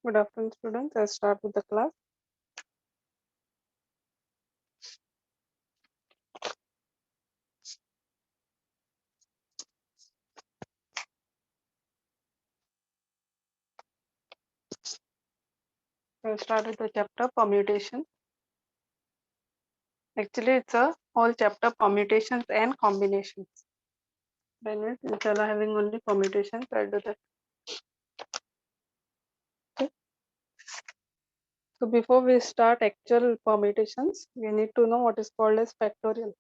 Good afternoon, students. I'll start with the class. I'll start with the chapter permutation. Actually, it's a whole chapter permutations and combinations. When we are having only permutations, I'll do that. Okay. So before we start actual permutations, we need to know what is called as factorial.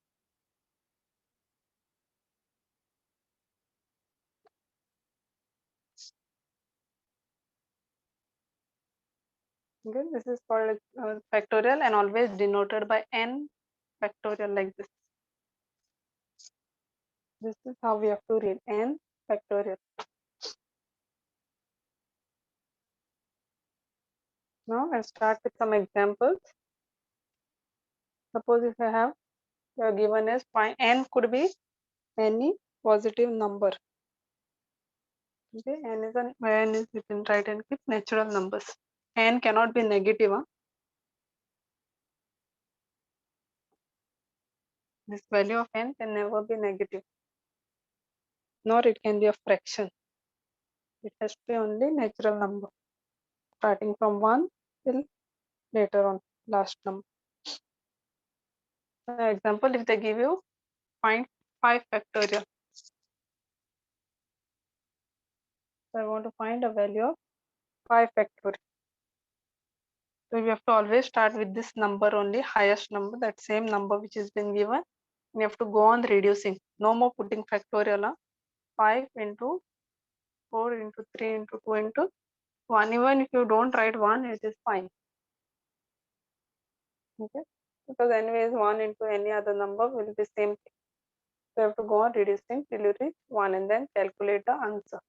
Okay, this is called factorial and always denoted by n factorial like this. This is how we have to read n factorial. Now I'll start with some examples. Suppose if I have given as n could be any positive number. Okay, n is you can write and keep natural numbers. N cannot be negative. This value of n can never be negative, nor it can be a fraction. It has to be only natural number, starting from 1 till later on last number. For example, if they give you find 5 factorial, so I want to find a value of 5 factorial. So you have to always start with this number only, highest number, that same number which has been given. You have to go on reducing. No more putting factorial. 5 into 4 into 3 into 2 into 1. Even if you don't write 1, it is fine. Okay, because anyways 1 into any other number will be same thing. So you have to go on reducing till you reach 1 and then calculate the answer.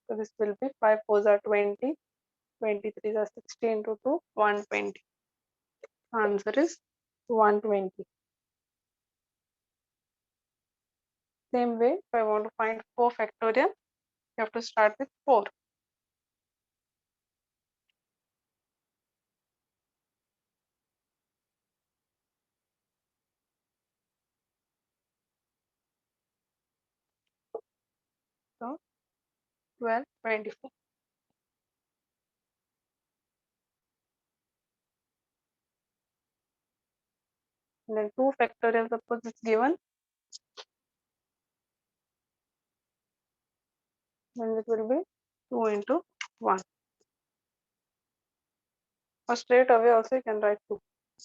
So this will be 5 4s are 20, 23 are 60 into 2, 120. Answer is 120. Same way, if I want to find 4 factorial, you have to start with 4. So 12, 24. And then 2 factorial, suppose it's given, then it will be 2 into 1. Or straight away also you can write 2,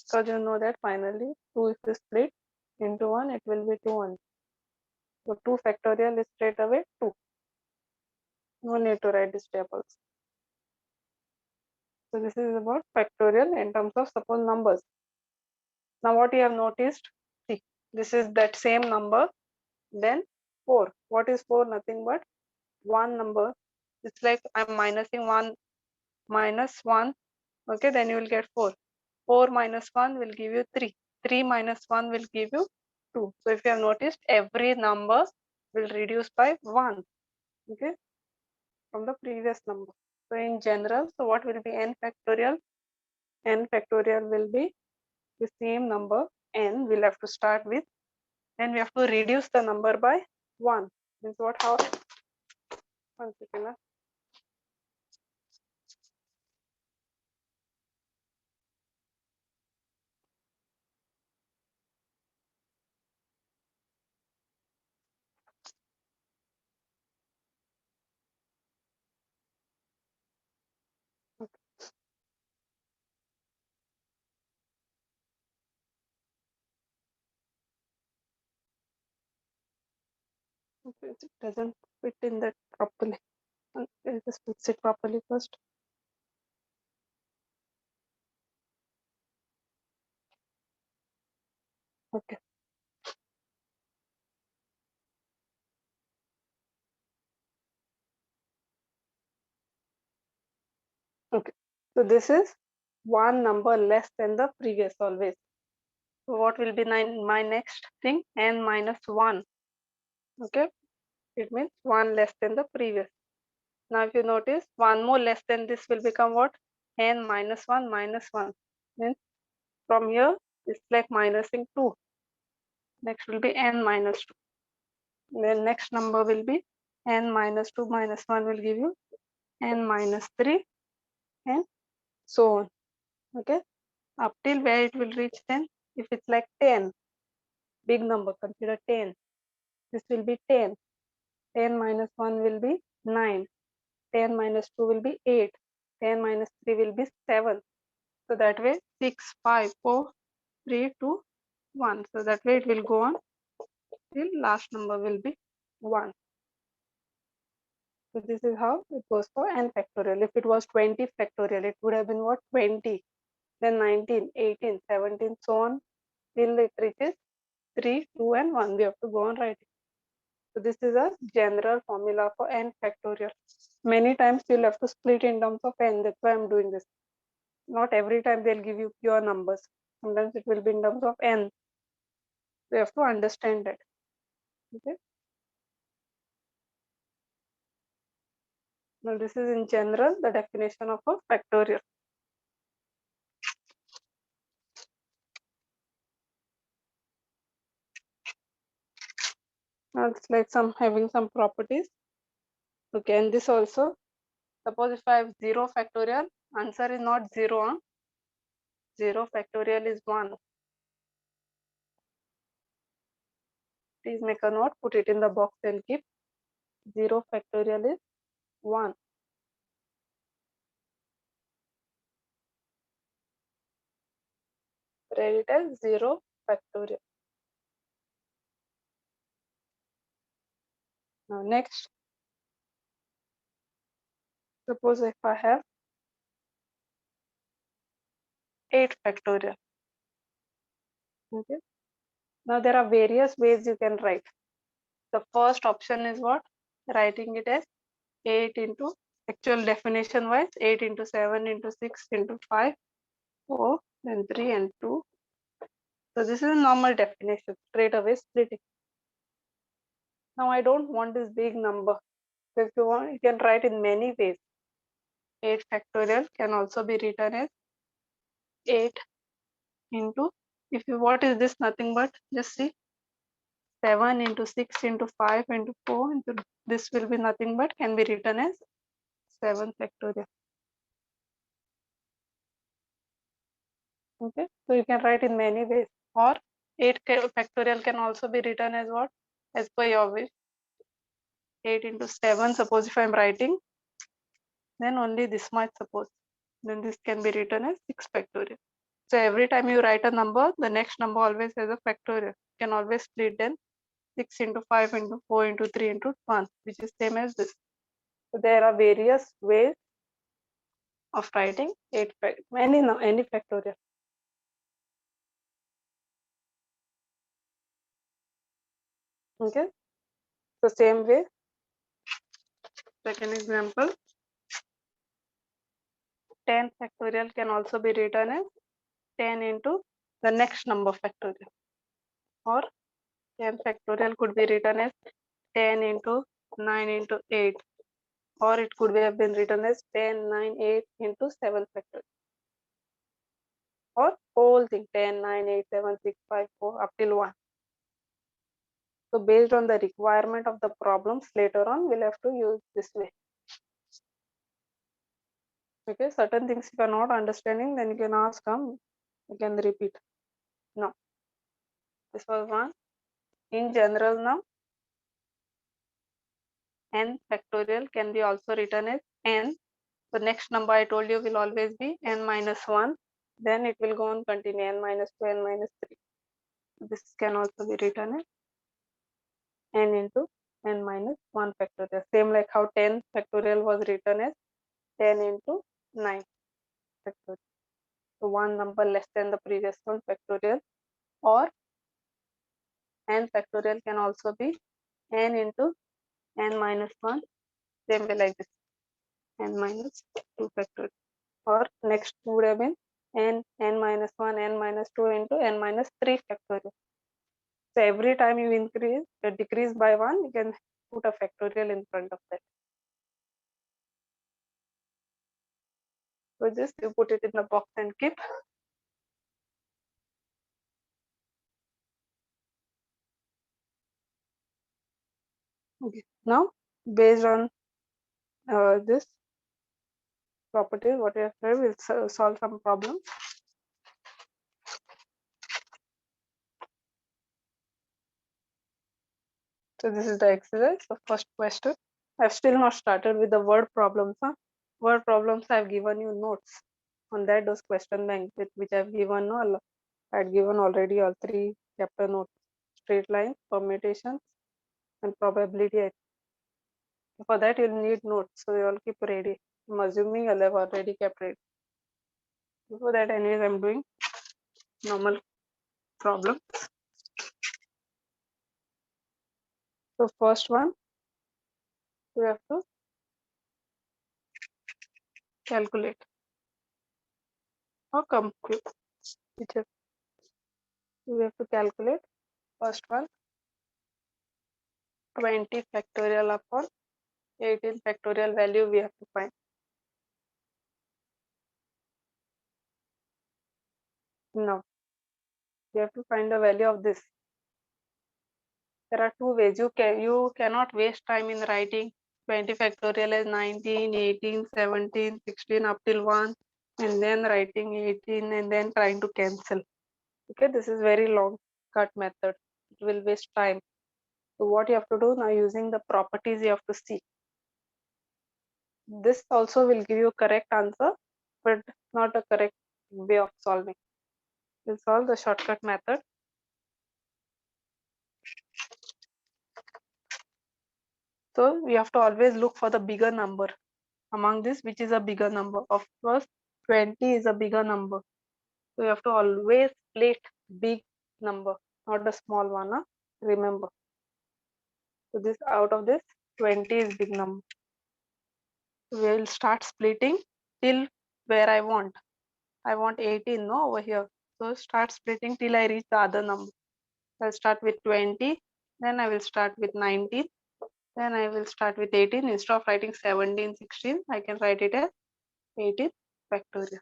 because you know that finally 2 if you split into 1, it will be 2 only. So 2 factorial is straight away 2. No need to write this step also. So this is about factorial in terms of suppose numbers. Now what you have noticed, see, this is that same number, then 4. What is 4? Nothing but 1 number. It's like I'm minusing 1 minus 1. Okay, then you will get 4. 4 minus 1 will give you 3. 3 minus 1 will give you 2. So if you have noticed, every number will reduce by 1. Okay, from the previous number. So in general, so what will be n factorial? N factorial will be the same number n we'll have to start with. Then we have to reduce the number by 1. Means what? How? 1 second. Okay, it doesn't fit in that properly. Okay, just fix it properly first. Okay. Okay. So this is one number less than the previous always. So what will be my next thing? N minus 1. Okay. It means 1 less than the previous. Now if you notice, 1 more less than this will become what? n minus 1 minus 1. Means from here it's like minusing 2. Next will be n minus 2. Then next number will be n minus 2 minus 1 will give you n minus 3 and so on. Okay, up till where it will reach then. If it's like 10, big number, consider 10. This will be 10. 10 minus 1 will be 9. 10 minus 2 will be 8. 10 minus 3 will be 7. So that way 6, 5, 4, 3, 2, 1. So that way it will go on till last number will be 1. So this is how it goes for n factorial. If it was 20 factorial, it would have been what? 20, then 19, 18, 17, so on till it reaches 3, 2 and 1. We have to go on writing. So this is a general formula for n factorial. Many times you'll have to split in terms of n. That's why I'm doing this. Not every time they'll give you pure numbers. Sometimes it will be in terms of n. So you have to understand that. Okay. Now this is in general the definition of a factorial. Now it's like having some properties. Okay, and this also. Suppose if I have 0 factorial, answer is not 0. 0 factorial is 1. Please make a note, put it in the box and keep. 0 factorial is 1. Write it as 0 factorial. Now next, suppose if I have 8 factorial. Okay. Now there are various ways you can write. The first option is what? Writing it as 8 into, actual definition wise, 8 into 7 into 6 into 5, 4, then 3 and 2. So this is a normal definition, straight away splitting. Now I don't want this big number. So if you want, you can write in many ways. 8 factorial can also be written as 8 into, if you, what is this? Nothing but, just see, 7 into 6 into 5 into 4 into, this will be nothing but, can be written as 7 factorial. Okay, so you can write in many ways. Or 8 factorial can also be written as what? As per your wish. 8 into 7, suppose if I am writing, then only this much, suppose. Then this can be written as 6 factorial. So every time you write a number, the next number always has a factorial. You can always split then 6 into 5 into 4 into 3 into 1, which is same as this. So there are various ways of writing 8 any factorial. Okay. So same way, second example, 10 factorial can also be written as 10 into the next number factorial, or 10 factorial could be written as 10 into 9 into 8, or it could have been written as 10, 9, 8 into 7 factorial, or whole thing 10, 9, 8, 7, 6, 5, 4 up till 1. So based on the requirement of the problems later on, we'll have to use this way. Okay, certain things if you are not understanding, then you can ask them, you can repeat. Now, this was one. In general now, n factorial can be also written as n. The next number I told you will always be n minus 1. Then it will go on continue n minus 2, n minus 3. This can also be written as n into n minus 1 factorial. Same like how 10 factorial was written as 10 into 9 factorial. So one number less than the previous one factorial, or n factorial can also be n into n minus 1, same way like this, n minus 2 factorial, or next would have been n minus 1, n minus 2 into n minus 3 factorial. So every time you decrease by 1, you can put a factorial in front of that. For this, you put it in the box and keep. Okay. Now, based on this property, what we have said, we'll solve some problems. So this is the exercise. The first question. I've still not started with the word problems. Word problems, I've given you notes on that, those question bank with which I've given. No, I'd given already all 3 chapter notes: straight lines, permutations, and probability. For that, you'll need notes, so you all keep ready. I'm assuming you'll have already kept ready. Before that, anyways, I'm doing normal problem. So first one, we have to calculate or compute. Whichever. We have to calculate first one, 20 factorial upon 18 factorial value we have to find. Now, we have to find the value of this. There are 2 ways. You cannot waste time in writing 20 factorial as 19, 18, 17, 16 up till 1, and then writing 18 and then trying to cancel. Okay, this is very long cut method. It will waste time. So what you have to do now, using the properties, you have to see. This also will give you correct answer, but not a correct way of solving. We'll solve the shortcut method. So we have to always look for the bigger number. Among this, which is a bigger number? Of course, 20 is a bigger number. So you have to always split big number, not a small one. Remember. So this, out of this, 20 is big number. We'll start splitting till where I want. I want 18, no, over here. So start splitting till I reach the other number. I'll start with 20, then I will start with 19, then I will start with 18. Instead of writing 17, 16, I can write it as 18 factorial.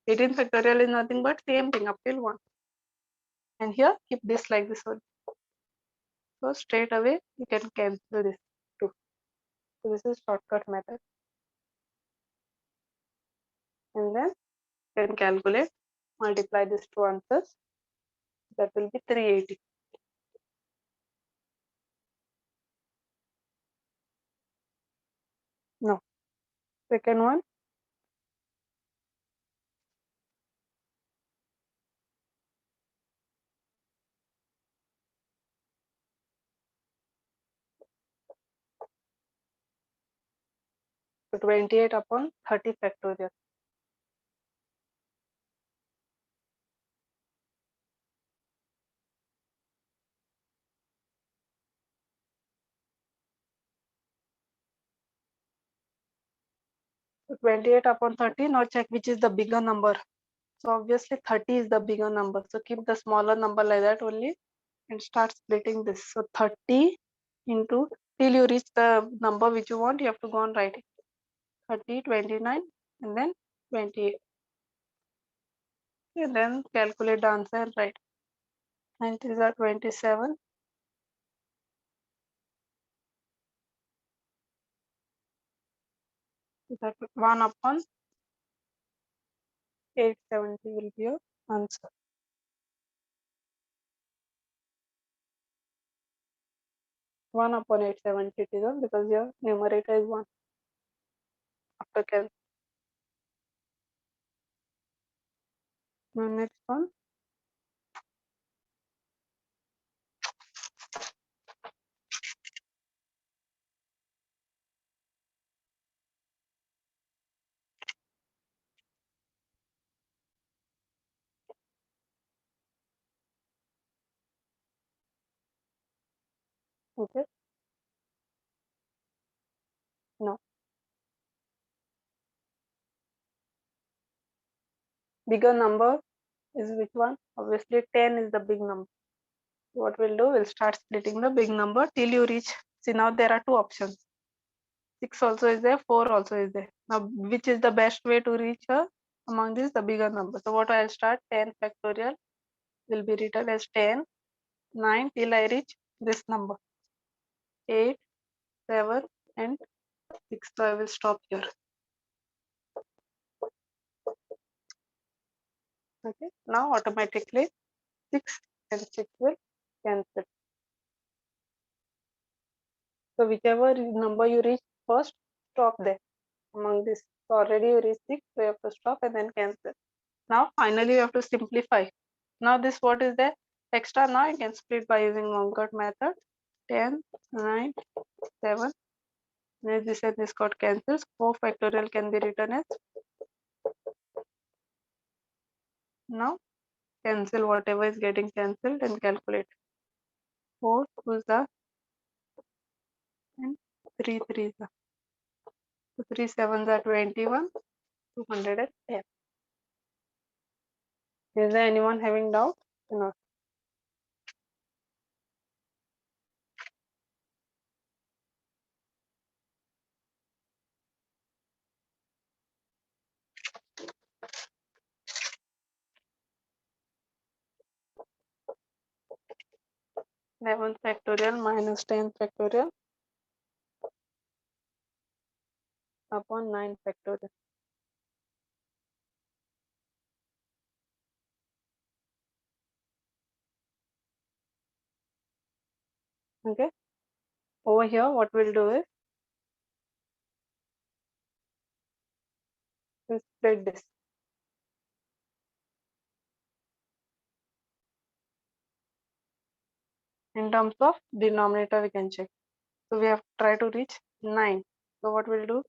18 factorial is nothing but same thing up till 1. And here, keep this like this one. So straight away, you can cancel this too. So this is shortcut method. And then you can calculate, multiply these 2 answers. That will be 380. No. Second one, so 28 upon 30 factorial. So 28 upon 30, now check which is the bigger number. So obviously 30 is the bigger number. So keep the smaller number like that only and start splitting this. So 30 into, till you reach the number which you want, you have to go on writing. 30, 29, and then 28. And then calculate the answer and write. 9 is 27. That 1 upon 870 will be your answer. 1 upon 870 it is on, because your numerator is 1. After calculation. Next one. Okay. No. Bigger number is which one? Obviously 10 is the big number. What we'll do, we'll start splitting the big number till you reach. See, now there are 2 options. 6 also is there, 4 also is there. Now which is the best way to reach her? Among these, the bigger number. So what I'll start, 10 factorial will be written as 10, 9 till I reach this number, 8, 7 and 6. So I will stop here. Okay, now automatically 6 and 6 will cancel. So whichever number you reach first, stop there. Among this, so already you reach 6, so you have to stop and then cancel. Now finally you have to simplify. Now this what is there? Extra. Now you can split by using long cut method. 10, 9, 7. Then this and this got cancels. 4 factorial can be written as. Now cancel whatever is getting cancelled and calculate. 4 2s are and 3 3s are. So 3 7s are 21, 210. Is there anyone having doubt? No. Eleven factorial minus 10 factorial upon 9 factorial. Okay. Over here, what we'll do is we'll split this. In terms of denominator, we can check. So we have tried to reach 9. So what we'll do?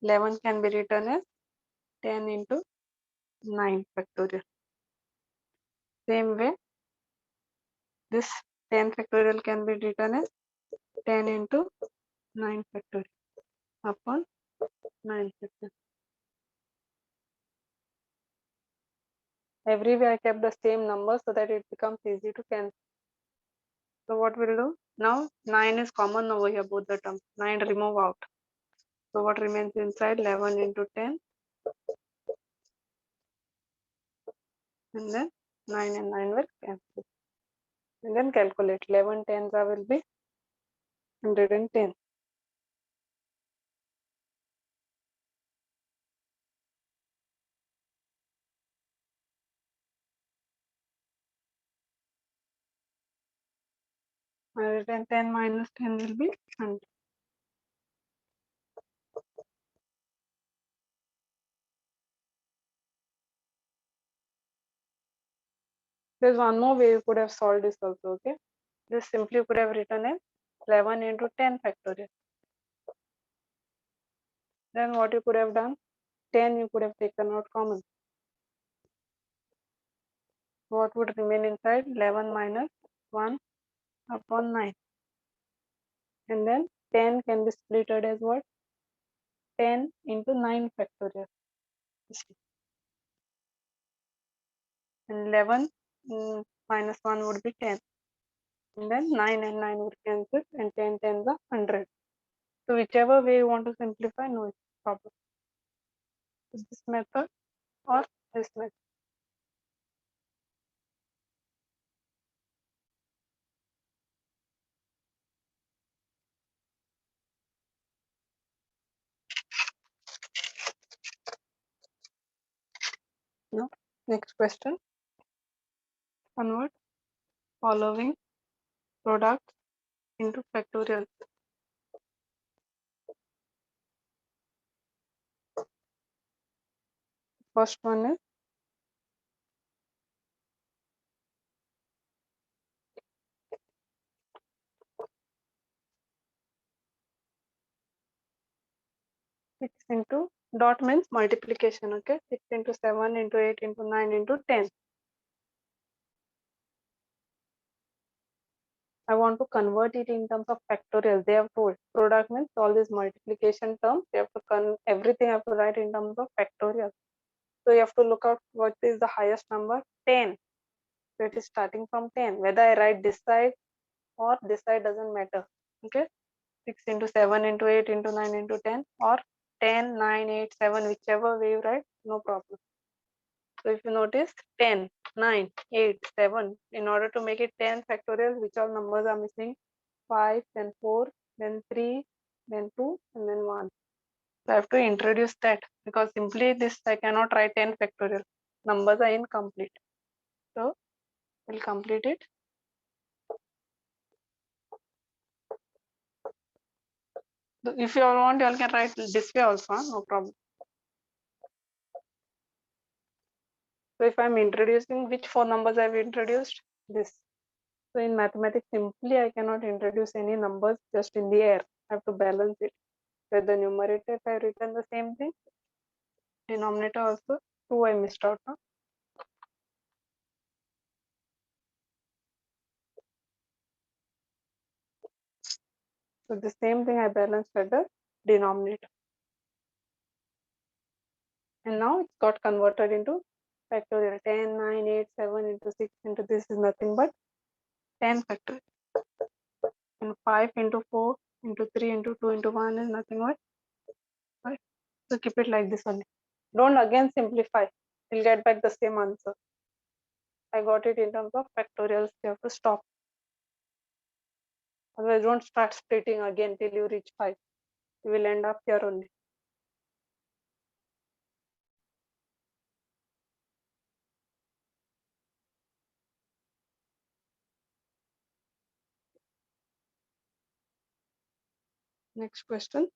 11 can be written as 10 into 9 factorial. Same way, this 10 factorial can be written as 10 into 9 factorial upon 9 factorial. Everywhere I kept the same number so that it becomes easy to cancel. So what we'll do? Now 9 is common over here, both the terms. 9 remove out. So what remains inside? 11 into 10 and then 9 and 9 will cancel. And then calculate. 11 tens will be 110. Hundred and 10 minus 10 will be 100. There's one more way you could have solved this also, okay? This simply could have written as 11 into 10 factorial. Then what you could have done? 10 you could have taken out common. What would remain inside? 11 minus 1 upon 9. And then 10 can be splitted as what? 10 into 9 factorial. And 11 minus 1 would be 10. And then 9 and 9 would cancel and 10 tens are 100. So whichever way you want to simplify, no problem. This method or this method. No. Next question. Convert following products into factorial. First one is 6 into dot means multiplication, okay? 6 into 7 into 8 into 9 into 10. I want to convert it in terms of factorial. They have told product means all these multiplication terms. You have to everything I have to write in terms of factorial. So you have to look out what is the highest number, 10. So it is starting from 10. Whether I write this side or this side doesn't matter. Okay. 6 into 7 into 8 into 9 into 10 or 10, 9, 8, 7, whichever way you write, no problem. So if you notice 10, 9, 8, 7, in order to make it 10 factorial, which all numbers are missing? 5, then 4, then 3, then 2, and then 1. So I have to introduce that because simply this I cannot write 10 factorial. Numbers are incomplete. So we'll complete it. So if you all want, you all can write this way also, no problem. So if I'm introducing, which four numbers I've introduced? This. So in mathematics, simply I cannot introduce any numbers just in the air. I have to balance it. With the numerator, if I written the same thing, denominator also, 2 I missed out. Huh? So the same thing I balanced at the denominator. And now it's got converted into factorial. 10, 9, 8, 7 into 6 into this is nothing but 10 factorial. And 5 into 4 into 3 into 2 into 1 is nothing but 5. So keep it like this only. Don't again simplify. You'll get back the same answer. I got it in terms of factorials. You have to stop. Otherwise, don't start splitting again till you reach 5. You will end up here only. Next question.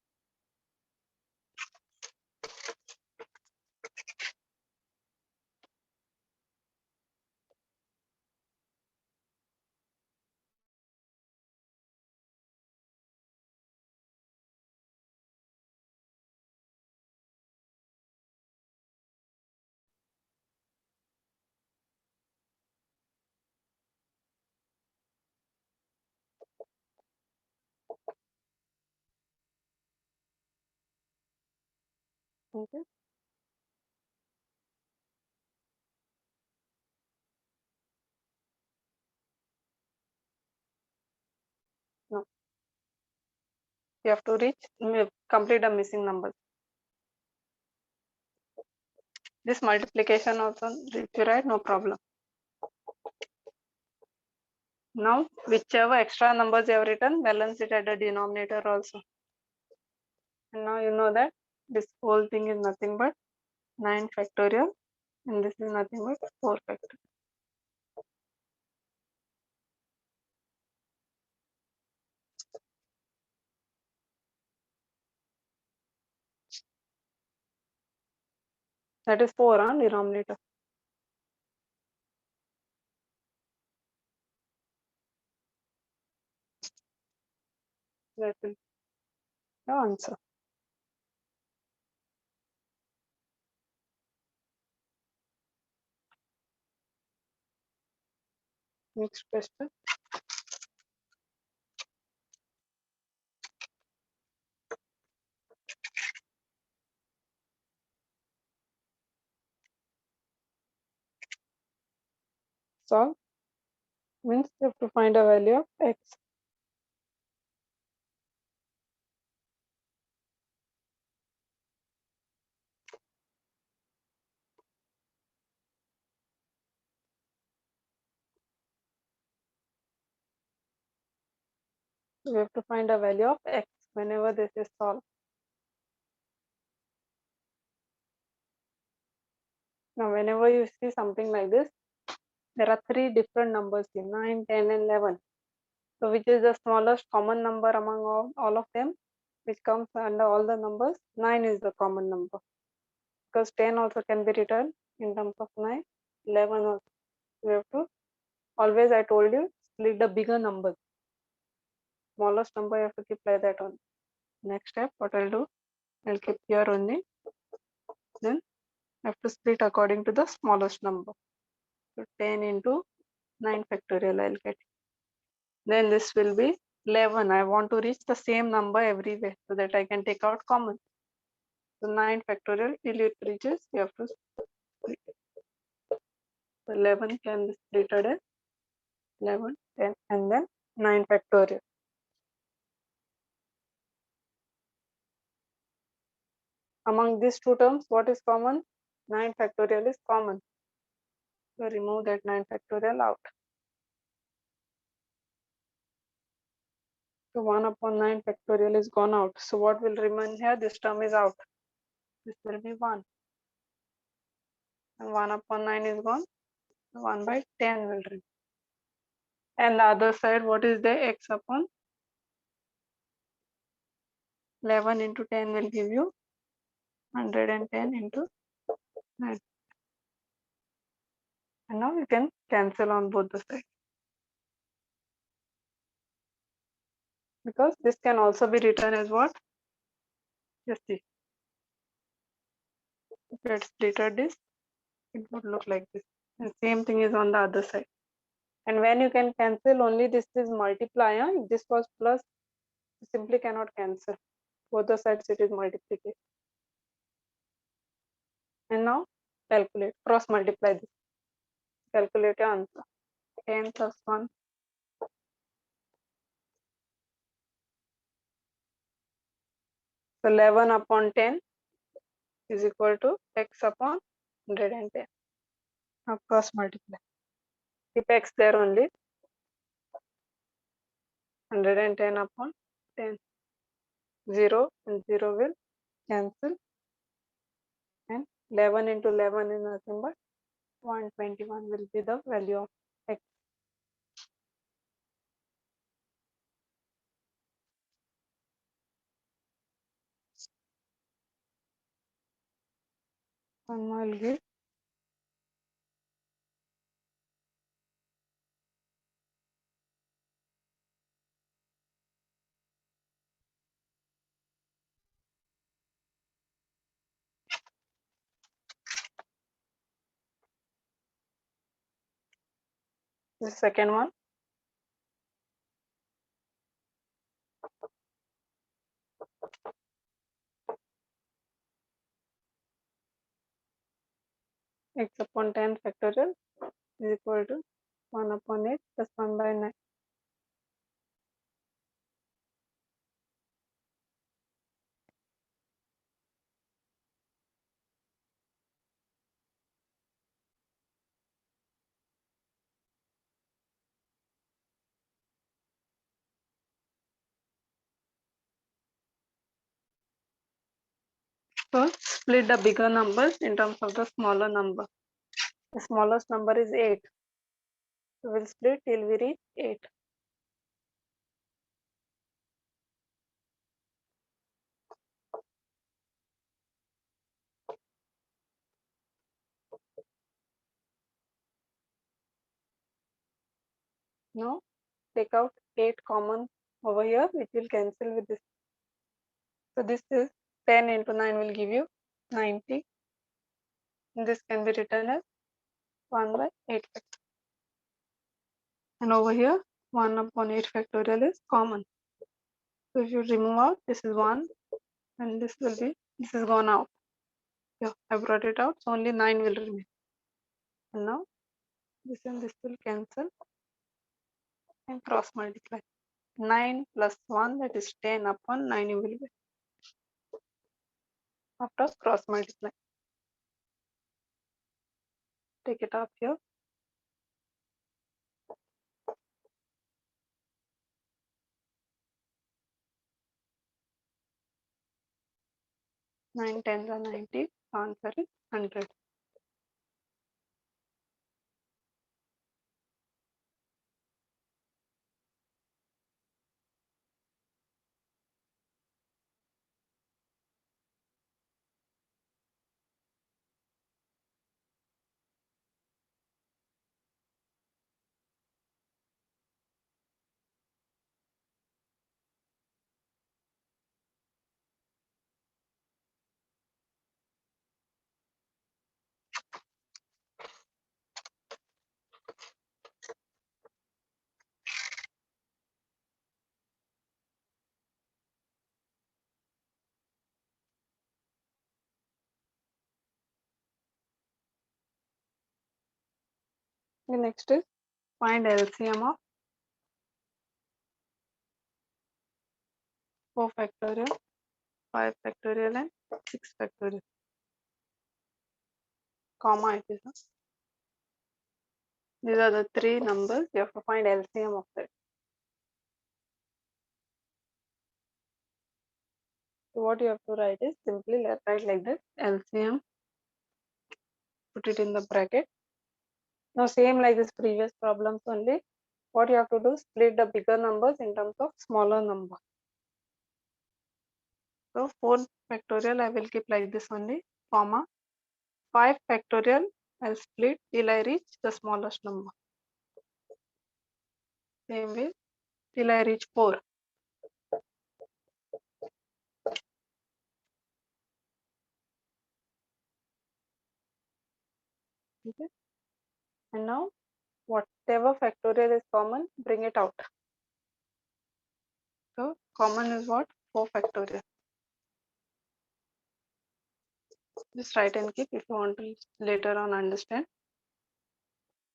Okay. No. You have to complete the missing numbers. This multiplication also, if you write, no problem. Now, whichever extra numbers you have written, balance it at the denominator also. And now you know that this whole thing is nothing but 9 factorial and this is nothing but 4 factorial. That is 4 on denominator. That will be the answer. Next question. Solve means you have to find a value of x. We have to find a value of x whenever this is solved. Now, whenever you see something like this, there are 3 different numbers here, 9, 10, and 11. So, which is the smallest common number among all of them, which comes under all the numbers? 9 is the common number. Because 10 also can be written in terms of 9, 11 also. You have to, always I told you, split the bigger numbers. Smallest number you have to keep like that on. Next step, what I'll do, I'll keep here only. Then I have to split according to the smallest number. So 10 into 9 factorial I'll get. Then this will be 11. I want to reach the same number everywhere so that I can take out common. So 9 factorial till it reaches, you have to split it. So 11 can be splitted as 11, 10 and then 9 factorial. Among these two terms, what is common? 9 factorial is common. So remove that 9 factorial out. So 1 upon 9 factorial is gone out. So what will remain here? This term is out. This will be 1. And 1 upon 9 is gone. 1 by 10 will remain. And the other side, what is there? X upon 11 into 10 will give you 110 into 9. And now you can cancel on both the sides. Because this can also be written as what? Just see. If you had splitted this, it would look like this. And same thing is on the other side. And when you can cancel, only this is multiply. If this was plus, you simply cannot cancel. Both the sides it is multiplication. And now calculate, cross multiply this. Calculate your answer. 10 plus 1. So 11 upon 10 is equal to x upon 110. Now cross multiply. Keep x there only. 110 upon 10. 0 and 0 will cancel. And 11 into 11 is nothing but 121 will be the value of x. One more will give the second one. X upon 10 factorial is equal to 1 upon 8 plus 1 by 9. So split the bigger numbers in terms of the smaller number. The smallest number is 8. So we'll split till we reach 8. Now take out 8 common over here, which will cancel with this. So this is 10 into 9 will give you 90. And this can be written as 1 by 8 factorial. And over here 1 upon 8 factorial is common. So if you remove out, this is 1 and this is gone out. Yeah, I brought it out, so only 9 will remain. And now this and this will cancel and cross multiply. 9 plus 1, that is 10 upon 9 you will get. After cross multiply. Take it up here. 9 10s are 90. Answer is 100. The next is find LCM of 4 factorial, 5 factorial and 6 factorial. Comma it is. These are the three numbers. You have to find LCM of that. So what you have to write is simply write like this: LCM. Put it in the bracket. Now same like this previous problems only. What you have to do, split the bigger numbers in terms of smaller number. So 4 factorial I will keep like this only, comma 5 factorial I'll split till I reach the smallest number. Same way till I reach 4. Okay. And now whatever factorial is common, bring it out. So common is what? 4 factorial. Just write and keep if you want to later on understand.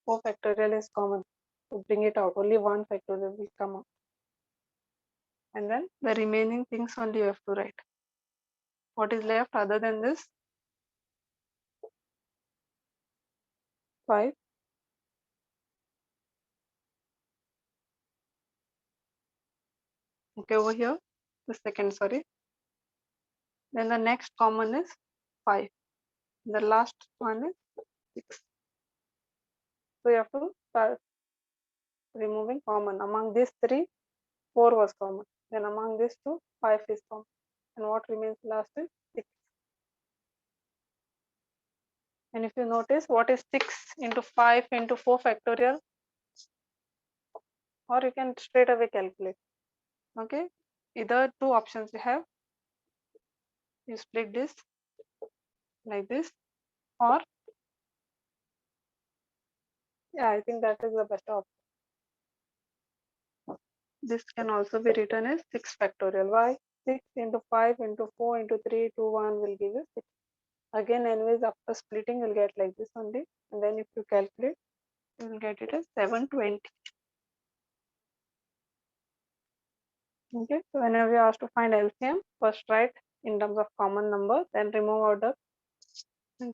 4 factorial is common. So bring it out. Only 1 factorial will come out. And then the remaining things only you have to write. What is left other than this? 5. Okay, over here, the second, sorry. Then the next common is 5. The last one is 6. So you have to start removing common. Among these 3, 4 was common. Then among these 2, 5 is common. And what remains last is 6. And if you notice, what is 6 into 5 into 4 factorial? Or you can straight away calculate. Okay, either 2 options you have. You split this like this, or yeah, I think that is the best option. This can also be written as 6 factorial. Why? 6 into 5 into 4 into 3 to 1 will give you 6. Again, anyways, after splitting, you'll get like this only. And then if you calculate, you will get it as 720. Okay, so whenever you asked to find LCM, first write in terms of common number, then remove out the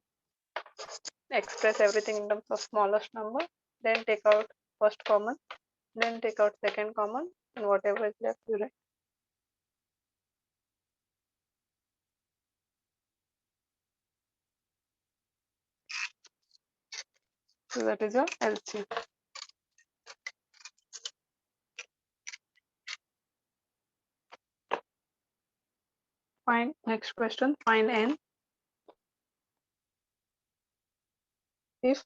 express everything in terms of smallest number, then take out first common, then take out second common, and whatever is left you write. So that is your LCM. Find next question, find n if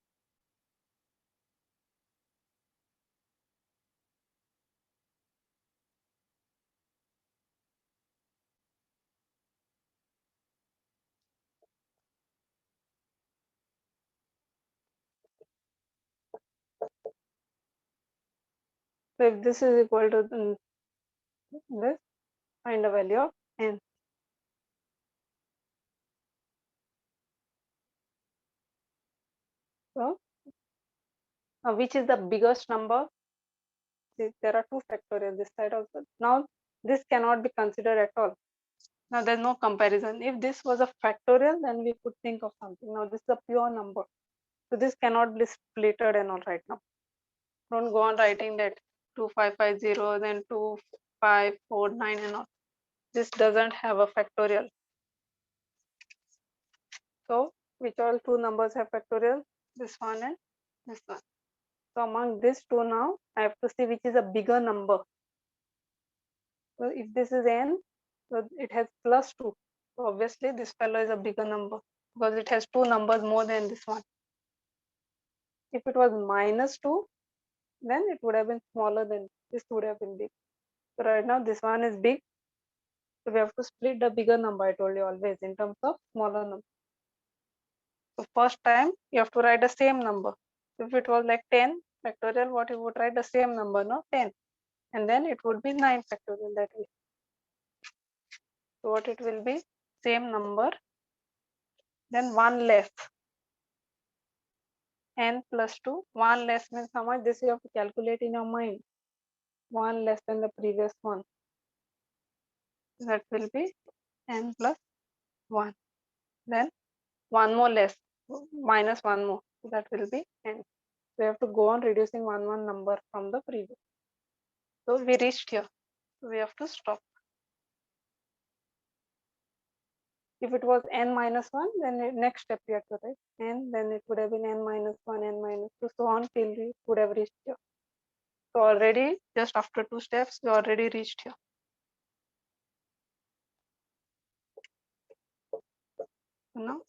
so if this is equal to this, find the value of n. So which is the biggest number? There are 2 factorial this side also. Now this cannot be considered at all. Now there's no comparison. If this was a factorial, then we could think of something. Now this is a pure number. So this cannot be splitted and all right now. Don't go on writing that 2550, then 2549 and all. This doesn't have a factorial. So which all 2 numbers have factorial? This one and this one. So among these 2 now, I have to see which is a bigger number. So if this is n, so it has plus 2. So obviously this fellow is a bigger number because it has 2 numbers more than this one. If it was minus 2, then it would have been smaller than this would have been big. So right now this one is big. So we have to split the bigger number, I told you always, in terms of smaller number. So first time you have to write the same number. If it was like 10 factorial, what you would write the same number, no? 10. And then it would be 9 factorial that way. So what it will be? Same number, then 1 less. N plus 2. 1 less means how much? This you have to calculate in your mind. 1 less than the previous one. That will be n plus 1. Then 1 more less, minus 1 more. That will be n. We have to go on reducing one number from the previous. So we reached here. We have to stop. If it was n minus 1, then next step we have to write n, then it would have been n minus 1, n minus 2, so on till we would have reached here. So already, just after 2 steps, we already reached here. So now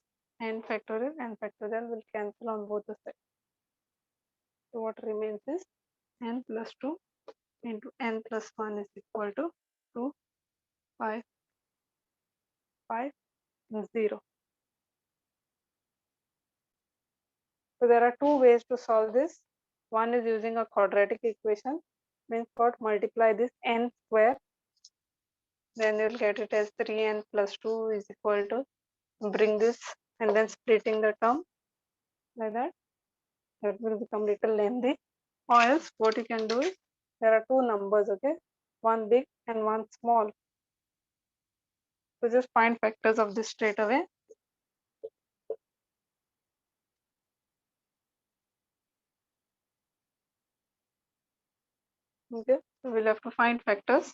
n factorial will cancel on both the sides. So what remains is n plus 2 into n plus 1 is equal to 2, 5, 5, 0. So there are two ways to solve this. One is using a quadratic equation, means what, multiply this n square, then you'll get it as 3n plus 2 is equal to, bring this and then splitting the term like that. That will become little lengthy. Or else what you can do is, there are two numbers, okay, one big and one small. So just find factors of this straight away. Okay, so we'll have to find factors.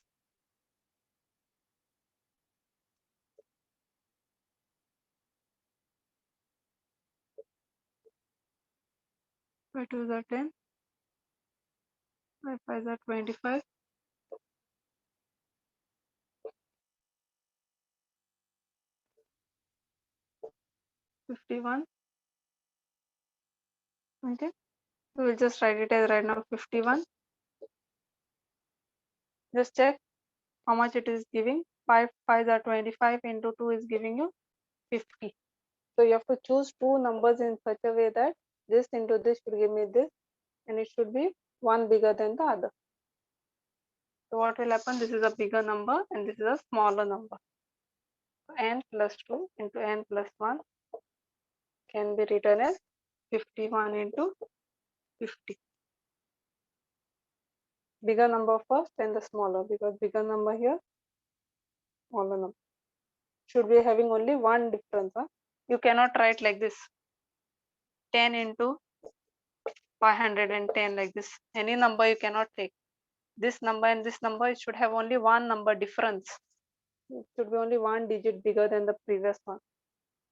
Five twos are 10, 5 fives are 25, 51. Okay, so we'll just write it as right now 51. Just check how much it is giving. 5 fives are 25 into 2 is giving you 50. So you have to choose two numbers in such a way that this into this should give me this, and it should be one bigger than the other. So what will happen? This is a bigger number and this is a smaller number. So n plus 2 into n plus 1 can be written as 51 into 50. Bigger number first, then the smaller, because bigger number here, smaller number. Should be having only one difference. Huh? You cannot write like this, 10 into 510 like this. Any number you cannot take. This number and this number, it should have only one number difference. It should be only one digit bigger than the previous one.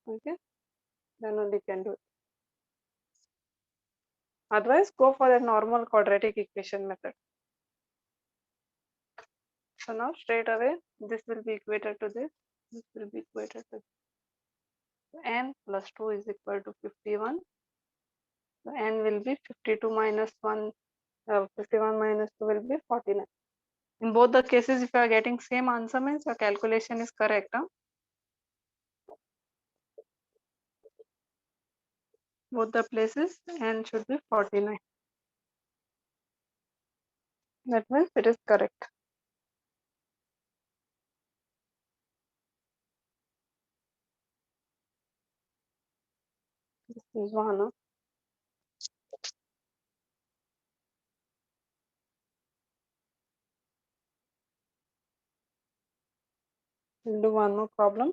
Okay, then only can do it. Otherwise, go for the normal quadratic equation method. So now straight away, this will be equated to this. This will be equated to n plus 2 is equal to 51. So n will be 52 minus 1. 51 minus 2 will be 49. In both the cases, if you are getting same answer, means your calculation is correct. Huh? Both the places, n should be 49. That means it is correct. This is one. Huh? We'll do one more problem.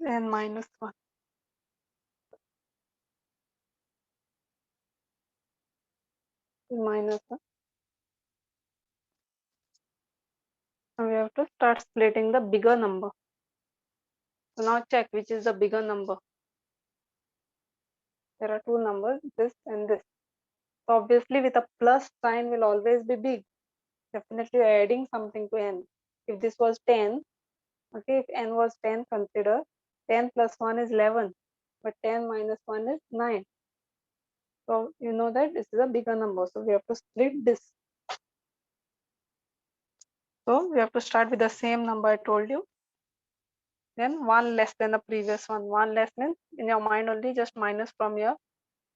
N minus 1. Minus 1. And we have to start splitting the bigger number. So now check which is the bigger number. There are two numbers, this and this. So obviously with a plus sign will always be big. Definitely adding something to n. If this was 10, okay, if n was 10, consider 10 plus 1 is 11, but 10 minus 1 is 9. So you know that this is a bigger number. So we have to split this. So we have to start with the same number I told you. Then one less than the previous one. One less means in your mind only just minus from your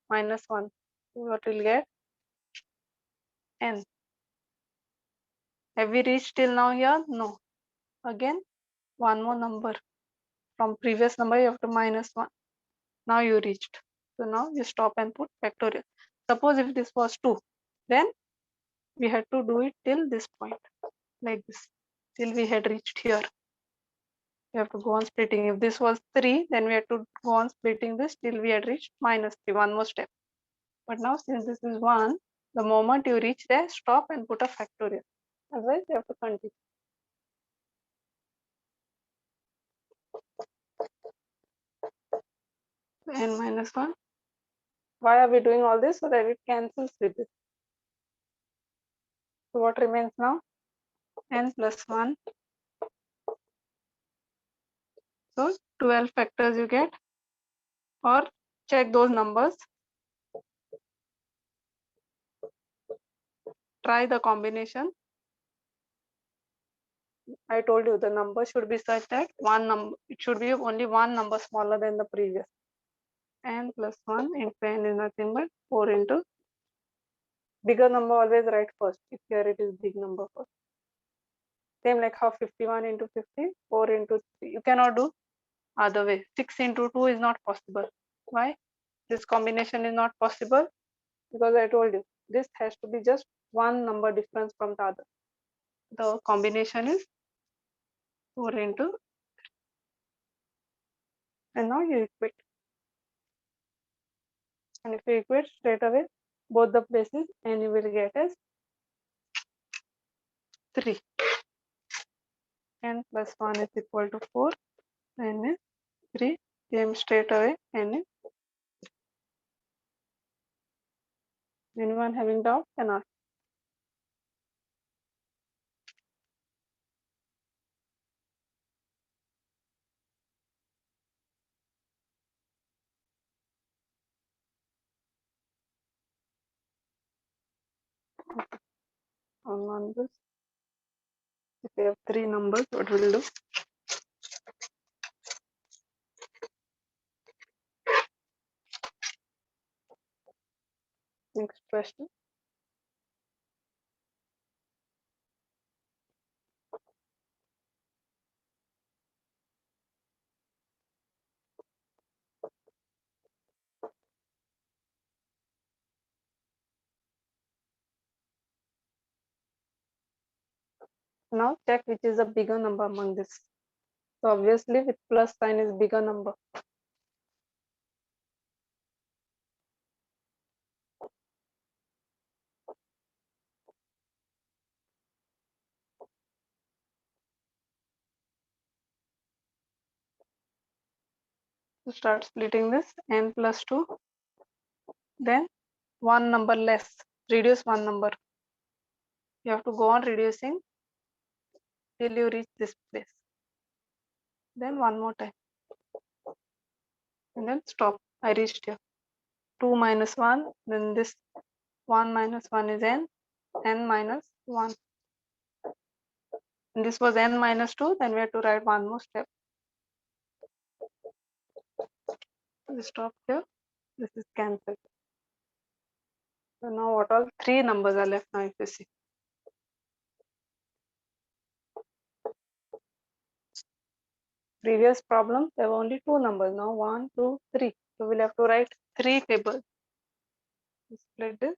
minus 1. What will get? N. Have we reached till now here? No. Again, one more number from previous number, you have to minus 1. Now you reached. So now you stop and put factorial. Suppose if this was 2, then we had to do it till this point, like this, till we had reached here. We have to go on splitting. If this was 3, then we had to go on splitting this till we had reached minus 3, one more step. But now since this is 1, the moment you reach there, stop and put a factorial. Otherwise, you have to continue. N minus 1. Why are we doing all this? So that it cancels with this. So what remains now? N plus 1. So 12 factors you get, or check those numbers. Try the combination. I told you the number should be such that it should be only one number smaller than the previous. N plus 1 into n is nothing but 4 into bigger number always write first. If here it is big number first. Same like how 51 into 50, 4 into 3. You cannot do other way. 6 into 2 is not possible. Why? This combination is not possible because I told you this has to be just one number difference from the other. The combination is 4 into, and now you equate. And if you equate straight away both the places, and you will get as 3. N plus 1 is equal to 4. N is 3. Came straight away. N is. Anyone having doubt can ask. On this, if we have 3 numbers, what we'll do? Next question. Now check which is a bigger number among this. So obviously with plus sign is bigger number. So start splitting this. N plus 2. Then one number less. Reduce one number. You have to go on reducing till you reach this place. Then one more time. And then stop. I reached here. 2 minus 1. Then this 1 minus 1 is n. N minus 1. And this was n minus 2. Then we have to write one more step. We stop here. This is cancelled. So now what all 3 numbers are left now if you see. Previous problem there were only 2 numbers. Now 1, 2, 3. So we'll have to write 3 tables. Split this.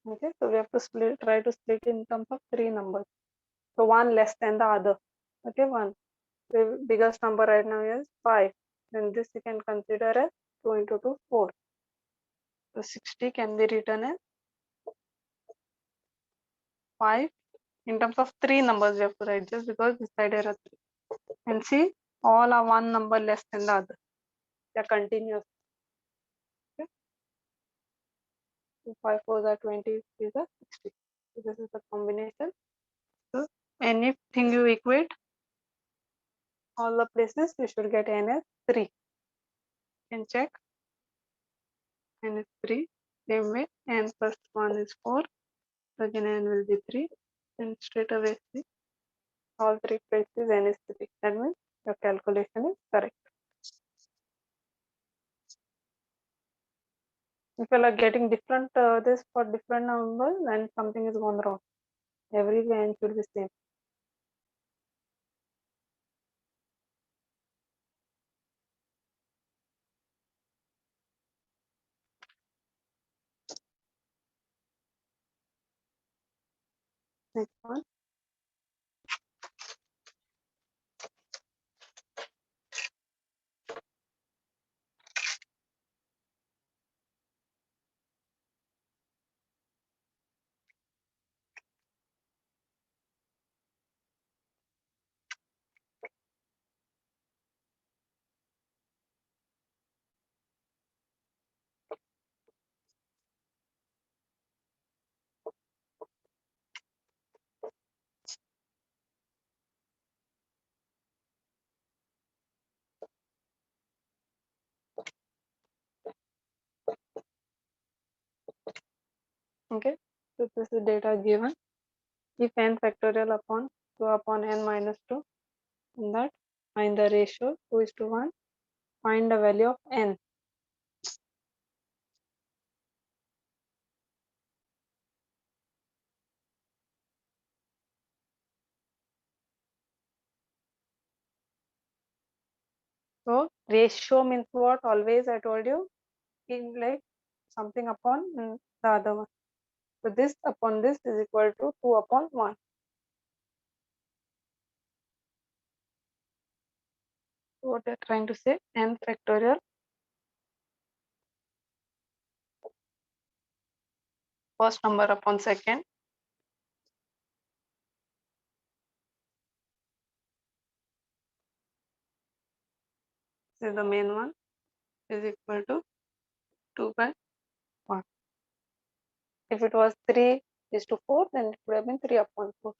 Okay, so we have to try to split in terms of 3 numbers. So one less than the other. Okay, one. The biggest number right now is 5. Then this you can consider as 2 into 2, 4. So 60 can be written as 5. In terms of 3 numbers, we have to write just because this side there are 3. And see, all are one number less than the other. They are continuous. Okay. So 5 4s are 20, 3s are 60. So this is the combination. So anything you equate, all the places you should get n as 3. You can check. N is 3. Same way, n plus 1 is 4. So again n will be 3, and straight away see all three places n is 3. That means your calculation is correct. If you are getting different this for different numbers, then something is gone wrong. Everywhere n should be same. Next one. Okay. So this is data given. If n factorial upon 2 upon n minus 2, in that find the ratio 2 is to 1. Find the value of n. So ratio means what? Always I told you, in like something upon the other one. So this upon this is equal to 2 upon 1. So what they're trying to say, n factorial first number upon second is the main one is equal to 2 by 1. If it was 3 is to 4, then it would have been 3 upon 4.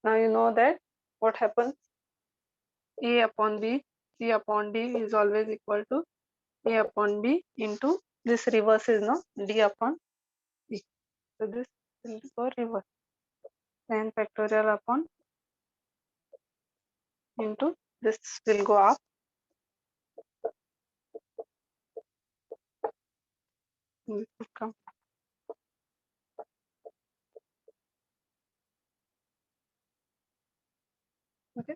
Now you know that what happens, a upon b, c upon d is always equal to a upon b into this reverse is no d upon b. So this will go reverse. N factorial upon into this will go up. This will come. Okay.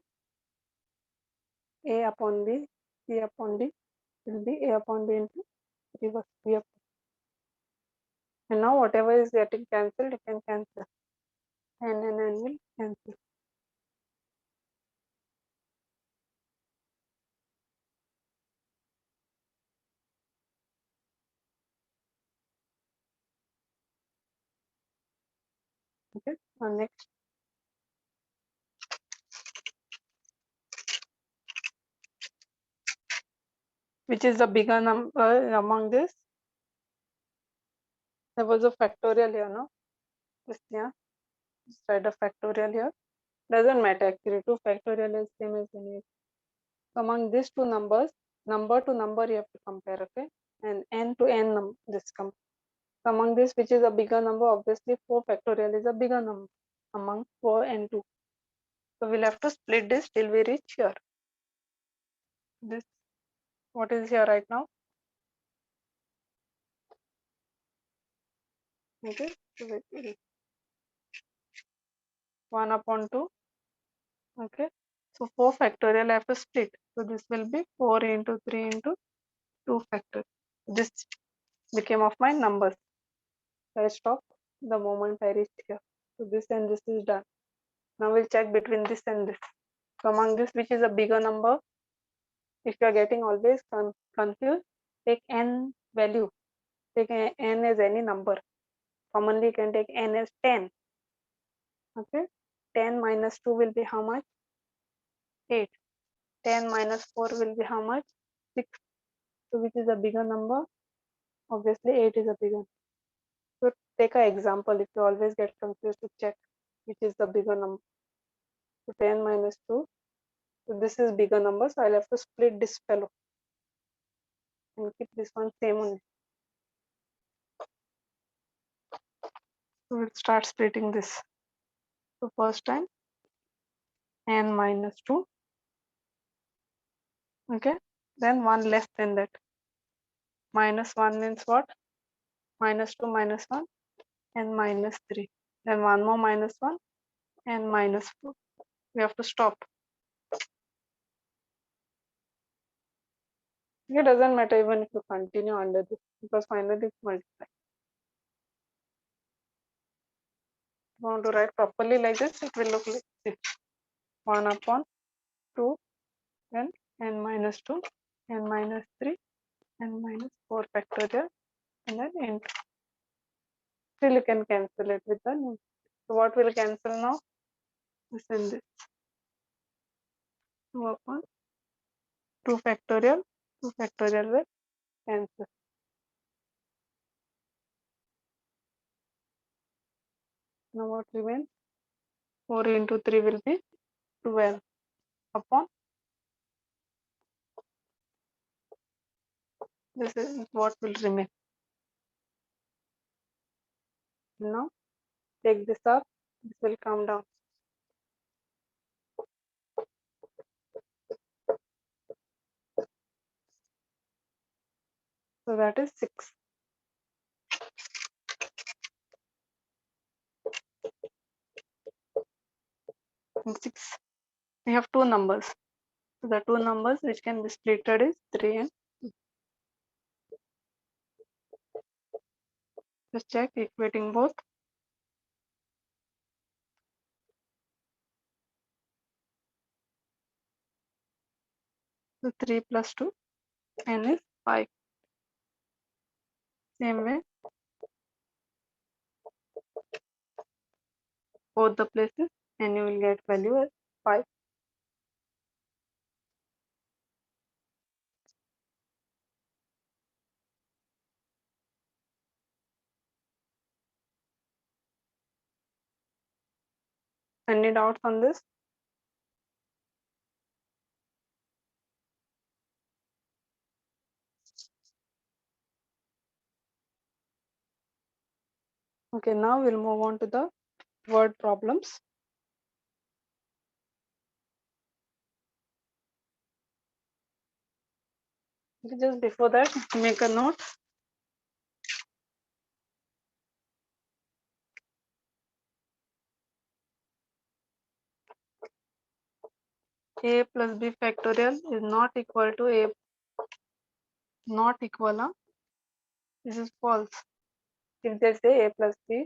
A upon b, c upon d will be a upon b into reverse b upon. And now whatever is getting cancelled, you can cancel. N and n will cancel. Okay. Now next, which is the bigger number among this? There was a factorial here, no? This here. Just write a factorial here. Doesn't matter actually. 2 factorial is same as any. So among these two numbers, number to number you have to compare, okay? And n to n this come. So among this, which is a bigger number, obviously 4 factorial is a bigger number among 4 and 2. So we'll have to split this till we reach here. This, what is here right now? Okay, so it is 1 upon 2. Okay, so 4 factorial I have to split. So this will be 4 into 3 into 2 factorial. This became of my numbers. I stop the moment I reach here. So this and this is done. Now we'll check between this and this. So among this, which is a bigger number, if you are getting always confused, take n value. Take n as any number. Commonly you can take n as 10. Okay, 10 minus 2 will be how much? 8. 10 minus 4 will be how much? 6. So which is a bigger number? Obviously 8 is a bigger. So take an example if you always get confused to check which is the bigger number. So 10 minus 2. So this is bigger number, so I'll have to split this fellow. and keep this one same only. So we'll start splitting this. So first time n minus 2, okay, then one less than that. Minus 1 means what? Minus 2 minus 1 and minus 3. Then one more minus 1 and minus 4. We have to stop. It doesn't matter even if you continue under this, because finally it's multiply. If you want to write properly like this, it will look like this. 1 upon 2 then n minus 2 n minus 3 n minus 4 factorial and then n. Still you can cancel it with the new. So what will cancel now? This and this. 2 upon 2 factorial will cancel. Now what remains? 4 into 3 will be 12 upon this is what will remain. Now take this up, this will come down. So that is 6. And 6. We have two numbers. So the two numbers which can be splitted is 3 and 2. Just check equating both. So 3 plus 2 n is 5. Same way both the places and you will get value as 5. Any doubts on this? Okay, now we'll move on to the word problems. Okay, just before that, make a note. A plus b factorial is not equal to a, not equal. This is false. If they say a plus b,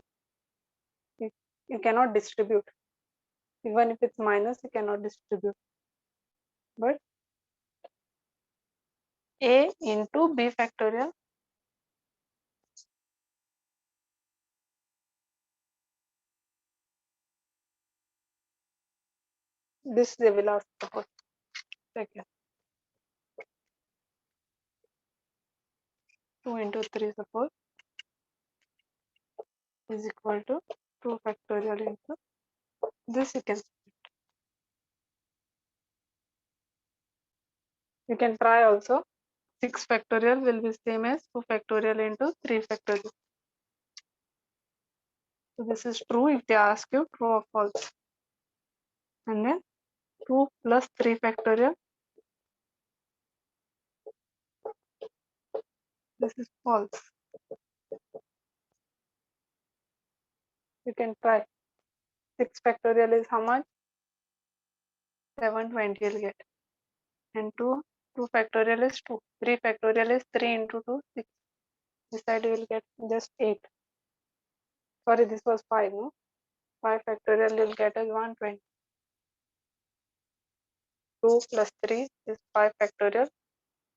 you cannot distribute. Even if it's minus, you cannot distribute. But a into b factorial, this they will ask, suppose. Second. 2 into 3, suppose, is equal to 2 factorial into this. You can try also. 6 factorial will be same as 2 factorial into 3 factorial. So this is true if they ask you true or false. And then 2 plus 3 factorial, this is false. You can try. 6 factorial is how much? 720 you'll get. And 2 factorial is 2. 3 factorial is 3 into 2, 6. This side you will get just 8. Sorry, this was 5, no? 5 factorial you'll get as 120. 2 plus 3 is 5 factorial.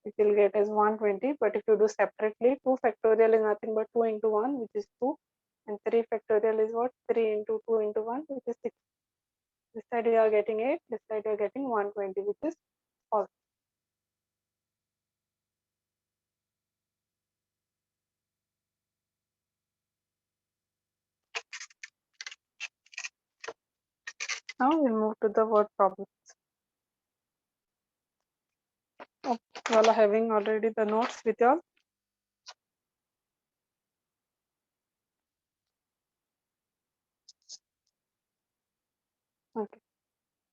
It will get as 120. But if you do separately, 2 factorial is nothing but 2 into 1, which is 2. And 3 factorial is what? 3 into 2 into 1, which is 6. This side you are getting 8. This side you are getting 120, which is false. Now we'll move to the word problems. You all are having already the notes with you all. Okay.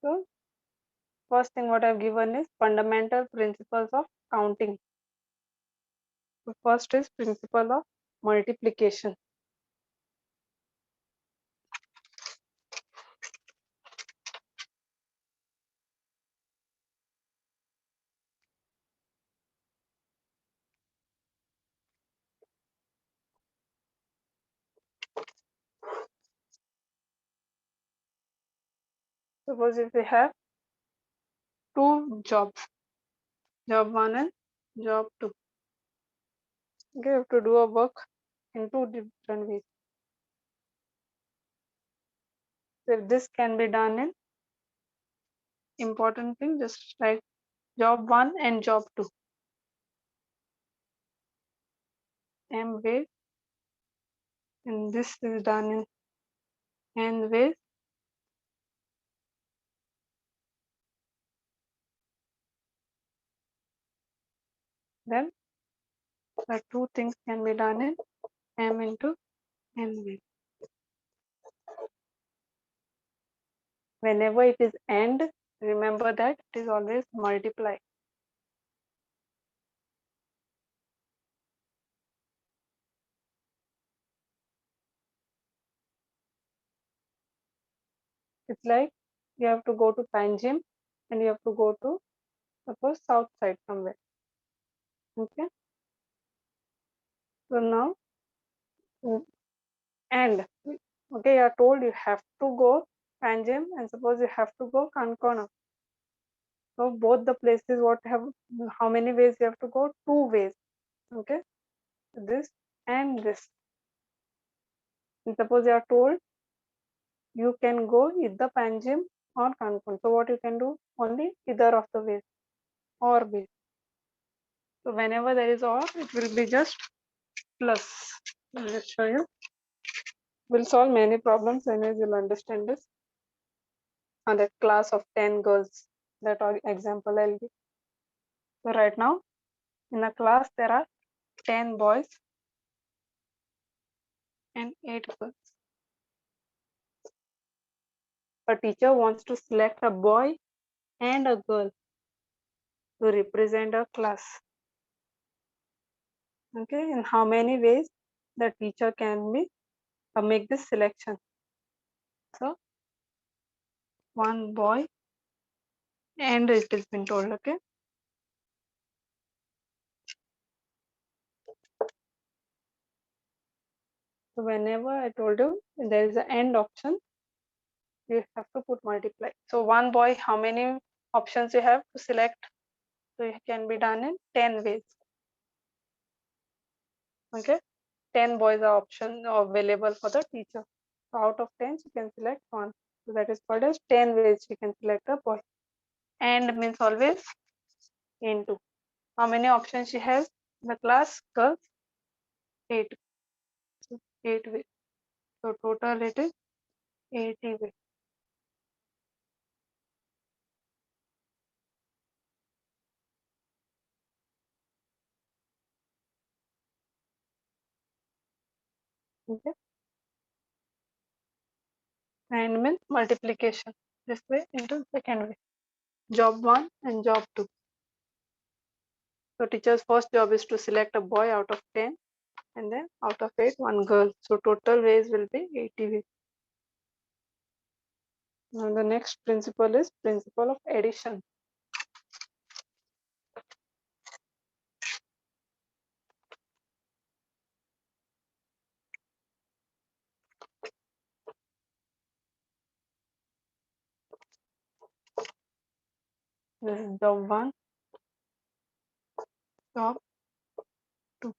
So first thing what I've given is fundamental principles of counting. The first is principle of multiplication. Suppose if we have two jobs, job 1 and job 2. Okay, you have to do a work in two different ways. So if this can be done in important thing, just like job 1 and job 2. M ways, and this is done in N ways. Then the two things can be done in M into N ways. Whenever it is AND, remember that it is always multiply. It's like you have to go to Panjim and you have to go to suppose south side somewhere. Okay. So now and okay, you are told you have to go Panjim and suppose you have to go Kankona. So both the places what have how many ways you have to go? Two ways. Okay. This and this. And suppose you are told you can go either Panjim or Kankon. So what you can do? Only either of the ways or ways. So whenever there is or, it will be just plus. I'll just show you. We'll solve many problems anyways you'll understand this on that class of 10 girls. That example I'll give. So right now in a class there are 10 boys and 8 girls. A teacher wants to select a boy and a girl to represent a class. Okay, in how many ways the teacher can be make this selection? So one boy and it has been told. Okay, so whenever I told you there is an end option, you have to put multiply. So one boy, how many options you have to select? So it can be done in 10 ways. Okay, 10 boys are option available for the teacher. So out of 10 you can select one. So that is called as 10 ways you can select a boy. And means always into. How many options she has in the class? Girls 8. So 8 ways. So total it is 80 ways. Okay. And means multiplication. This way into second way. Job 1 and job 2. So teacher's first job is to select a boy out of 10 and then out of 8 one girl. So total ways will be 80 ways. Now the next principle is principle of addition. This is job 1, job 2.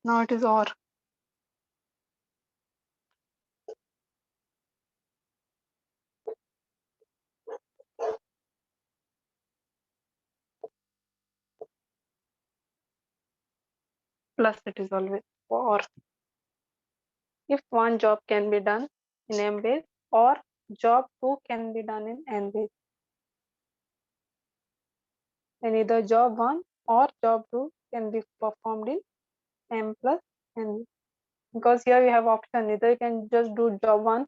Now it is OR. Plus it is always OR. If one job can be done in M ways or job 2 can be done in N ways. then either job 1 or job 2 can be performed in M plus N. Because here you have option, either you can just do job 1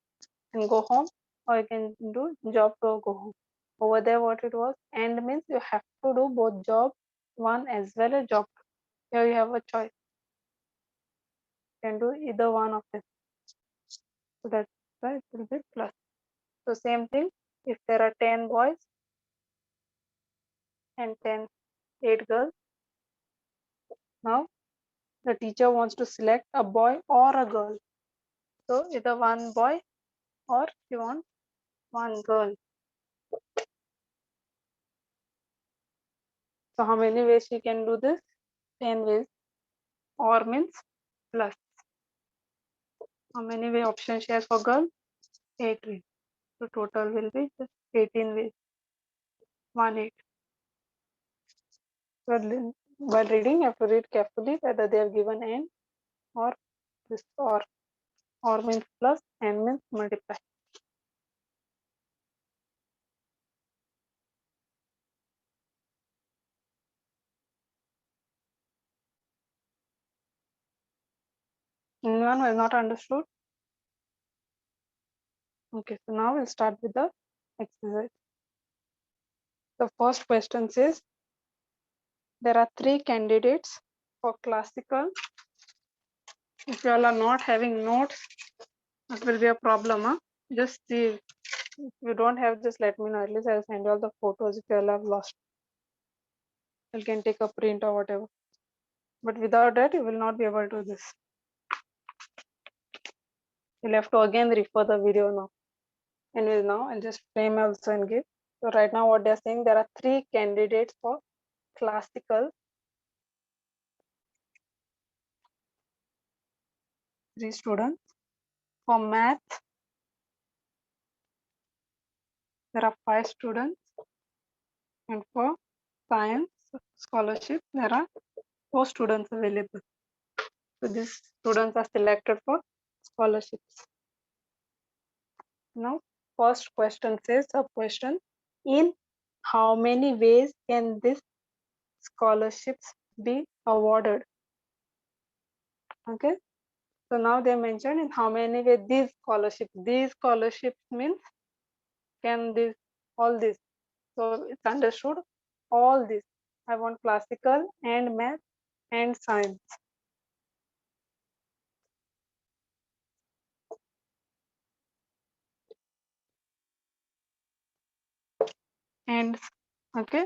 and go home, or you can do job 2 go home. Over there what it was, and means you have to do both job 1 as well as job 2. Here you have a choice, you can do either one of them. So that's why it will be plus. So same thing, if there are 10 boys and 8 girls, now the teacher wants to select a boy or a girl. So either one boy or she wants one girl. So how many ways she can do this? 10 ways. Or means plus. How many way options she has for girl? 8 ways. So total will be just 18 ways. 1 8. So while reading, you have to read carefully whether they have given n or this or means plus, n means multiply. Anyone who has not understood? Okay, so now we'll start with the exercise. The first question says there are 3 candidates for classical. If you all are not having notes, it will be a problem. Huh? Just see. If you don't have, just let me know. At least I'll send you all the photos if you all have lost. You can take a print or whatever. But without that, you will not be able to do this. You'll have to again refer the video now. Anyways, now I'll just frame also and give. So right now what they're saying, there are 3 candidates for classical. 3 students. For math, there are 5 students. And for science scholarship, there are 4 students available. So these students are selected for scholarships. Now, first question says a question, in how many ways can these scholarships be awarded? Okay, so now they mentioned in how many ways these scholarships means can this, all this. So it's understood all this. I want classical and math and science. And okay,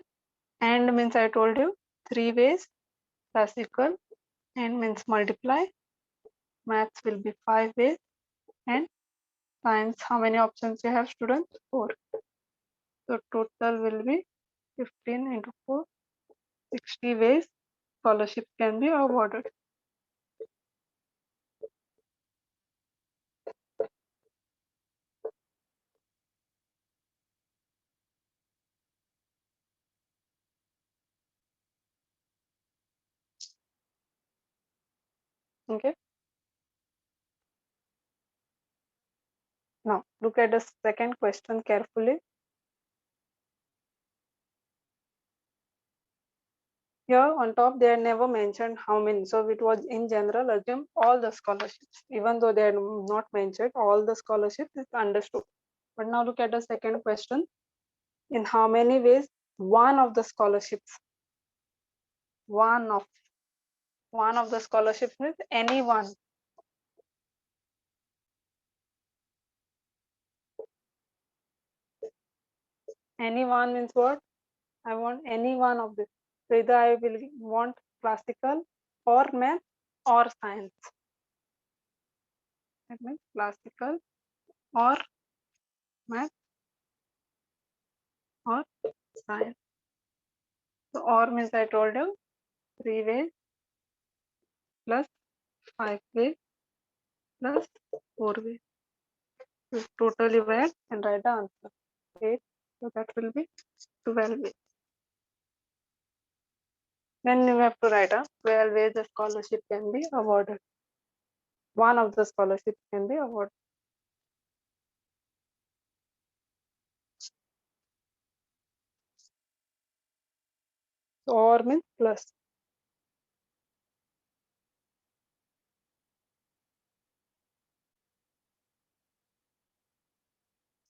and means I told you 3 ways, classical and means multiply, maths will be 5 ways, and science, how many options you have students? 4. So total will be 15 into 4, 60 ways scholarship can be awarded. Okay, now look at the second question carefully. Here on top they are never mentioned how many, so it was in general assume all the scholarships, even though they are not mentioned all the scholarships is understood. But now look at the second question, in how many ways one of the scholarships, one of the scholarships means any one. Any one means what? I want any one of this. So either I will want classical or math or science. That means classical or math or science. So or means I told you 3 ways plus 5 ways plus 4 ways. So totally add and write the answer. 8. So that will be 12 ways. Then you have to write a 12 ways the scholarship can be awarded. One of the scholarships can be awarded. So or means plus.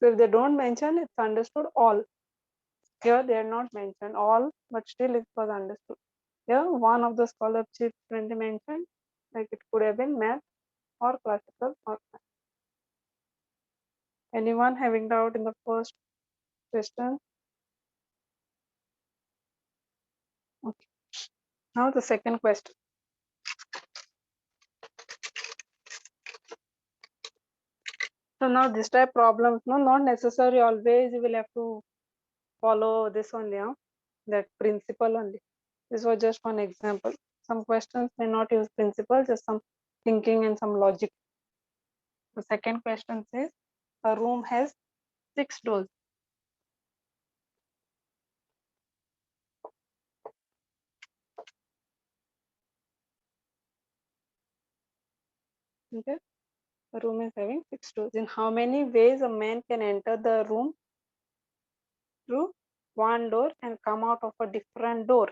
So if they don't mention, it's understood all. Here they are not mentioned all, but still it was understood. Here one of the scholarship friendly mentioned, like it could have been math or classical or science. Anyone having doubt in the first question? Okay. Now the second question. So now this type problems, no, not necessary always you will have to follow this only, huh? That principle only. This was just one example. Some questions may not use principle, just some thinking and some logic. The second question says a room has 6 doors. Okay, a room is having 6 doors. In how many ways a man can enter the room? Through one door and come out of a different door.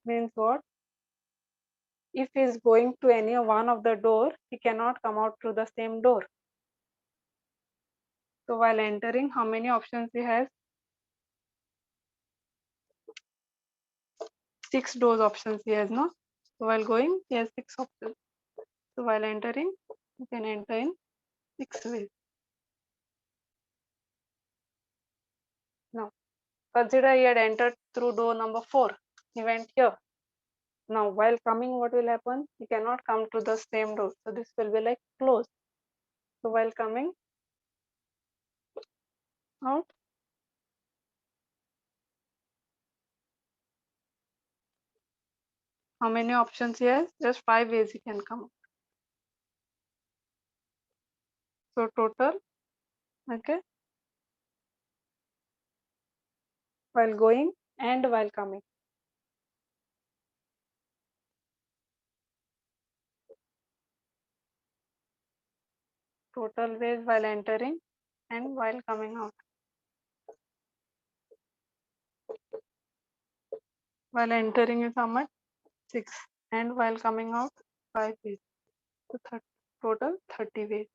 Means what? If he is going to any one of the door, he cannot come out through the same door. So while entering, how many options he has? 6 doors options he has, no? So while going, he has 6 options. So while entering, you can enter in 6 ways. Now, consider he had entered through door number 4. He went here. Now, while coming, what will happen? He cannot come to the same door. So this will be like closed. So while coming out, how many options he has? Just 5 ways he can come. So total, okay, while going and while coming. Total ways while entering and while coming out. While entering is how much? 6. And while coming out, 5 ways. So total 30 ways.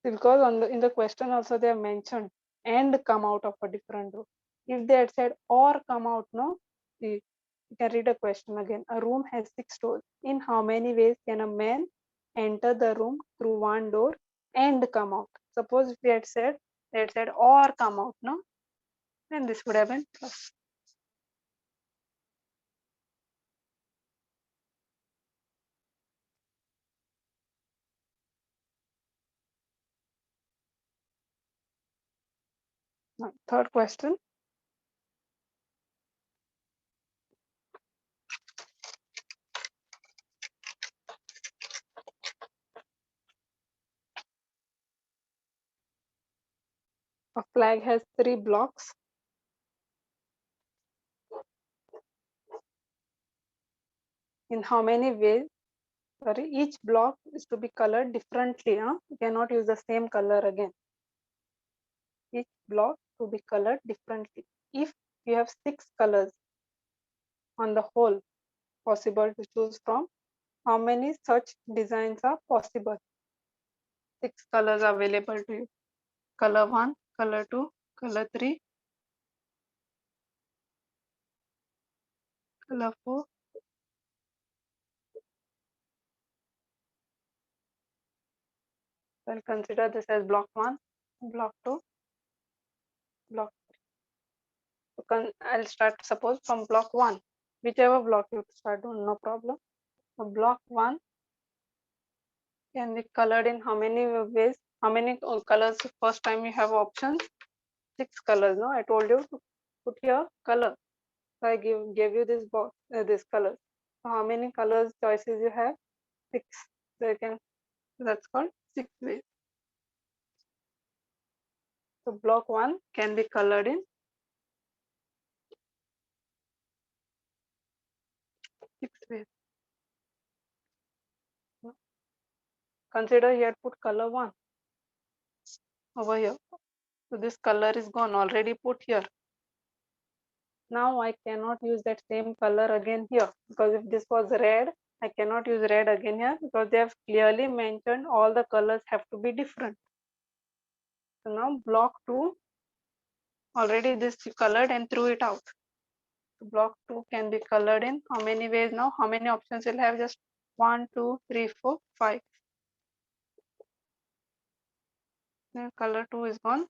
Because on in the question also they have mentioned and come out of a different door. If they had said or come out, no, you can read a question again. A room has 6 doors. In how many ways can a man enter the room through one door and come out? Suppose if they had said or come out, no, then this would have been plus. Now, third question. A flag has 3 blocks. In how many ways? Sorry, each block is to be colored differently. Huh? You cannot use the same color again. Each block to be colored differently. If you have 6 colors on the whole possible to choose from, how many such designs are possible? 6 colors are available to you. Color 1, color 2, color 3, color 4. Well, consider this as block 1, block 2, block 3. So I'll start suppose from block 1. Whichever block you start on, no problem. So block 1 can be colored in how many ways? How many colors? First time you have options, 6 colors. No, I told you to put here color. So I gave you this box, this color. So how many colors choices you have? 6. So you can. That's called 6 ways. So block 1 can be colored in 6 ways. Consider he had put color 1 over here. So this color is gone, already put here. Now I cannot use that same color again here, because if this was red, I cannot use red again here, because they have clearly mentioned all the colors have to be different. So now block 2, already this you colored and threw it out. So block 2 can be colored in how many ways now? How many options will have? Just 1, 2, 3, 4, 5. Now color 2 is gone.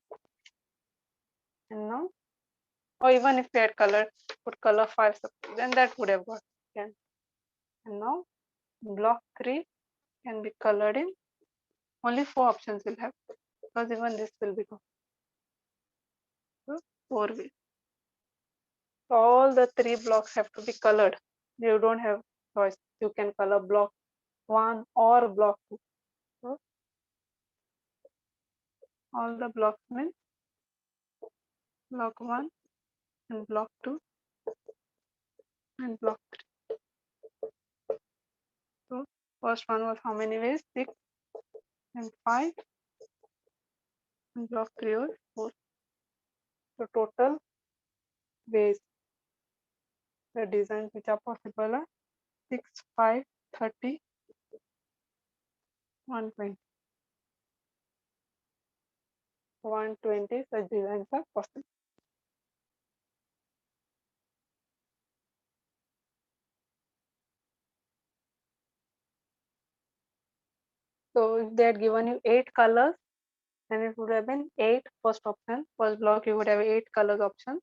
And now, or even if we had colored, put color 5, then that would have got again. And now block 3 can be colored in only 4 options will have, because even this will be gone. So 4 ways. So all the 3 blocks have to be colored. You don't have choice. You can color block 1 or block 2. So all the blocks means block 1 and block 2 and block 3. So first one was how many ways? 6 and 5, and block 3 was 4. So total ways, the designs which are possible are 6, 5, 30, 120. 120 such designs are possible. So if they had given you 8 colors, then it would have been 8 first option. First block you would have 8 colors option.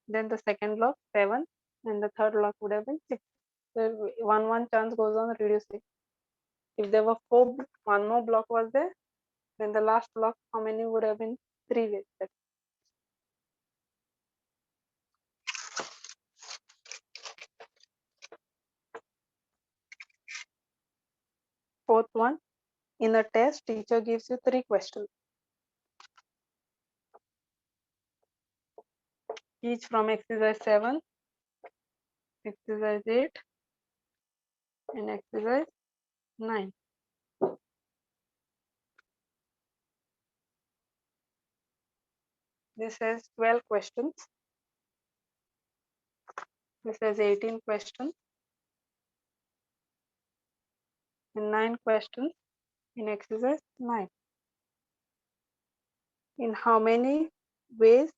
Then the second block 7, and the third block would have been 6. So 1 chance goes on reducing. If there were 4, one more block was there, then the last block how many would have been? 3 ways. Fourth one, in a test, teacher gives you 3 questions, each from exercise 7, exercise 8, and exercise 9. This has 12 questions. This has 18 questions and 9 questions in exercise 9. In how many ways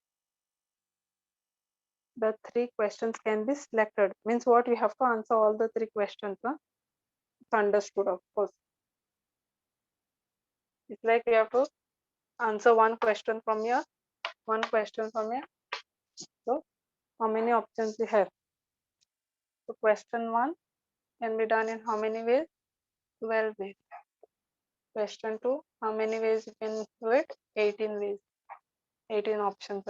the 3 questions can be selected? Means what, we have to answer all the 3 questions. It's understood, of course. It's like we have to answer one question from here, one question from here. So how many options we have? So question 1 can be done in how many ways? 12 ways. Question 2, how many ways you can do it? 18 ways. 18 options.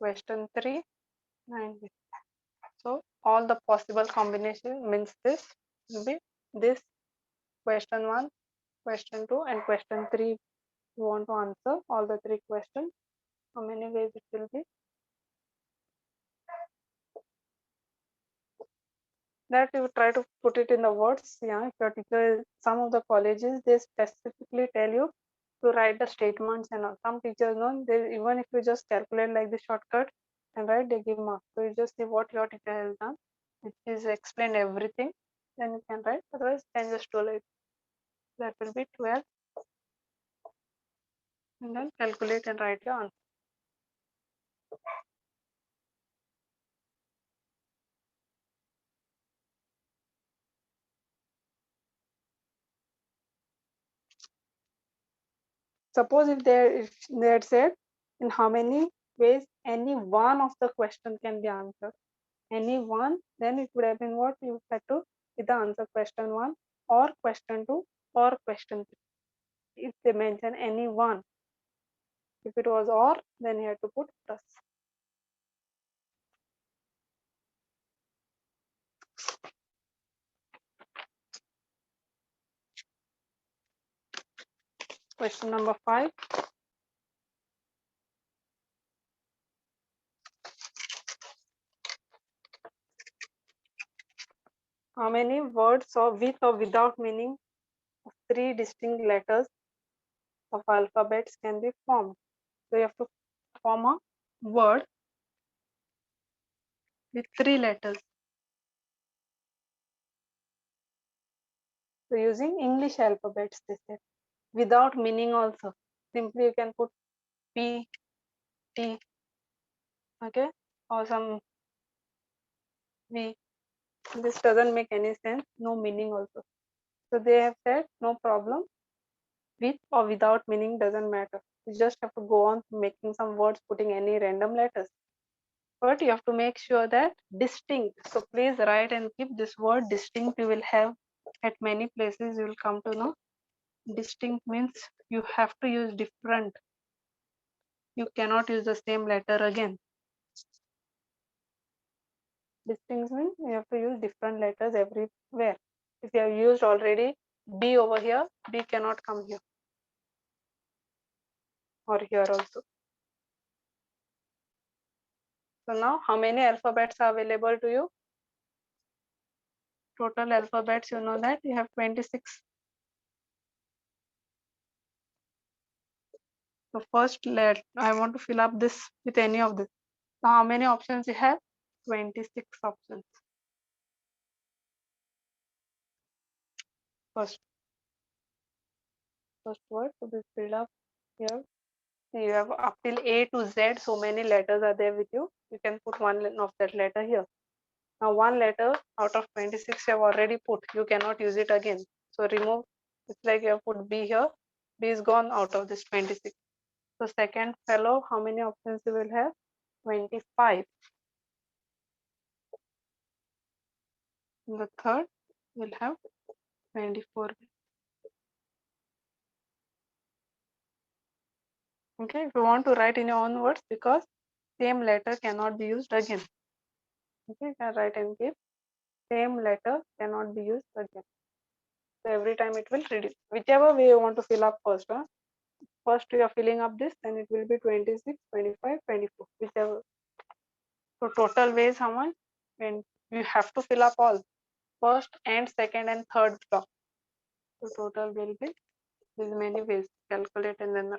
Question 3, 9 ways. So all the possible combination means this will be this question 1, question 2, and question 3. You want to answer all the 3 questions. How many ways it will be? That you try to put it in the words. Yeah, if your teacher, some of the colleges, they specifically tell you to write the statements and all. Some teachers know, they, even if you just calculate like the shortcut and write, they give marks. So you just see what your teacher has done, which is explained everything, then you can write. Otherwise, then just do it. That will be 12, and then calculate and write your answer. Suppose if they had said in how many ways any one of the question can be answered, any one, then it would have been what you had to either answer question 1 or question 2 or question 3. If they mention any one, if it was or, then you had to put plus. Question number 5. How many words or with or without meaning of three distinct letters of alphabets can be formed? So you have to form a word with three letters. So using English alphabets, they said. Without meaning also. Simply you can put P, T, okay, or some V. This doesn't make any sense, no meaning also. So they have said no problem, with or without meaning doesn't matter. You just have to go on making some words, putting any random letters. But you have to make sure that distinct. So please write and keep this word distinct. You will have at many places, you will come to know. Distinct means you have to use different. You cannot use the same letter again. Distinct means you have to use different letters everywhere. If you have used already B over here, B cannot come here or here also. So now how many alphabets are available to you? Total alphabets, you know that you have 26. So first I want to fill up this with any of this. So how many options you have? 26 options. First word to be filled up here. You have up till A to Z, so many letters are there with you. You can put one of that letter here. Now one letter out of 26 you have already put. You cannot use it again. So remove. It's like you have put B here. B is gone out of this 26. So second fellow, how many options you will have? 25. The third will have 24. Okay, if you want to write in your own words, because same letter cannot be used again. Okay, you can write and give. Same letter cannot be used again. So every time it will reduce. Whichever way you want to fill up first. First you are filling up this, then it will be 26, 25, 24. Whichever. So total ways how much? And you have to fill up all. First and second and third block. So total will be these many ways. Calculate and then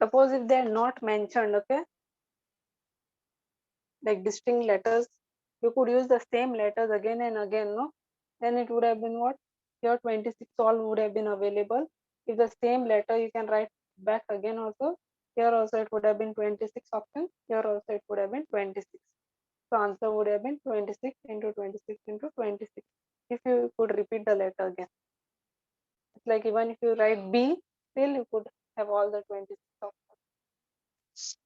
suppose if they are not mentioned, okay, like distinct letters, you could use the same letters again and again, no? Then it would have been what? Here 26 all would have been available. If the same letter you can write back again also. Here also it would have been 26 options. Here also it would have been 26. So answer would have been 26 into 26 into 26. If you could repeat the letter again. It's like even if you write B, still you could have all the 26 options.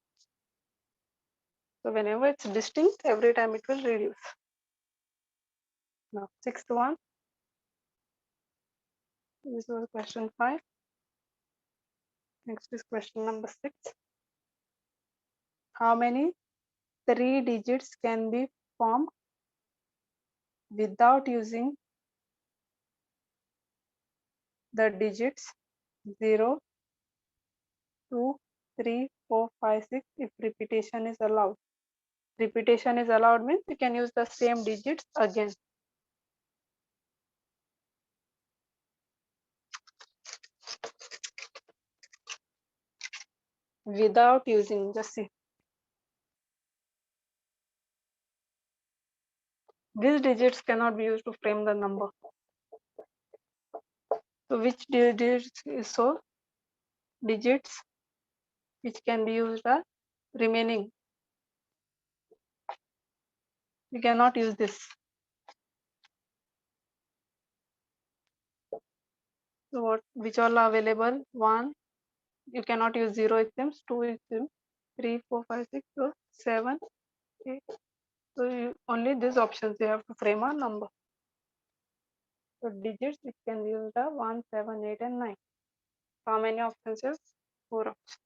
So whenever it's distinct, every time it will reduce. Now, sixth one. This was question 5. Next is question number 6. How many 3 digits can be formed without using the digits 0, 2, 3, 4, 5, 6 if repetition is allowed? Repetition is allowed means you can use the same digits again. Without using, just see. These digits cannot be used to frame the number. So which digits is so? Digits which can be used are remaining. You cannot use this. So what? Which all are available? 1. You cannot use 0, it seems. 2, it seems. 3, 4, 5, 6, so 7, 8. So only these options you have to frame a number. So digits which can be used are 1, 7, 8, and 9. How many options you have? 4 options.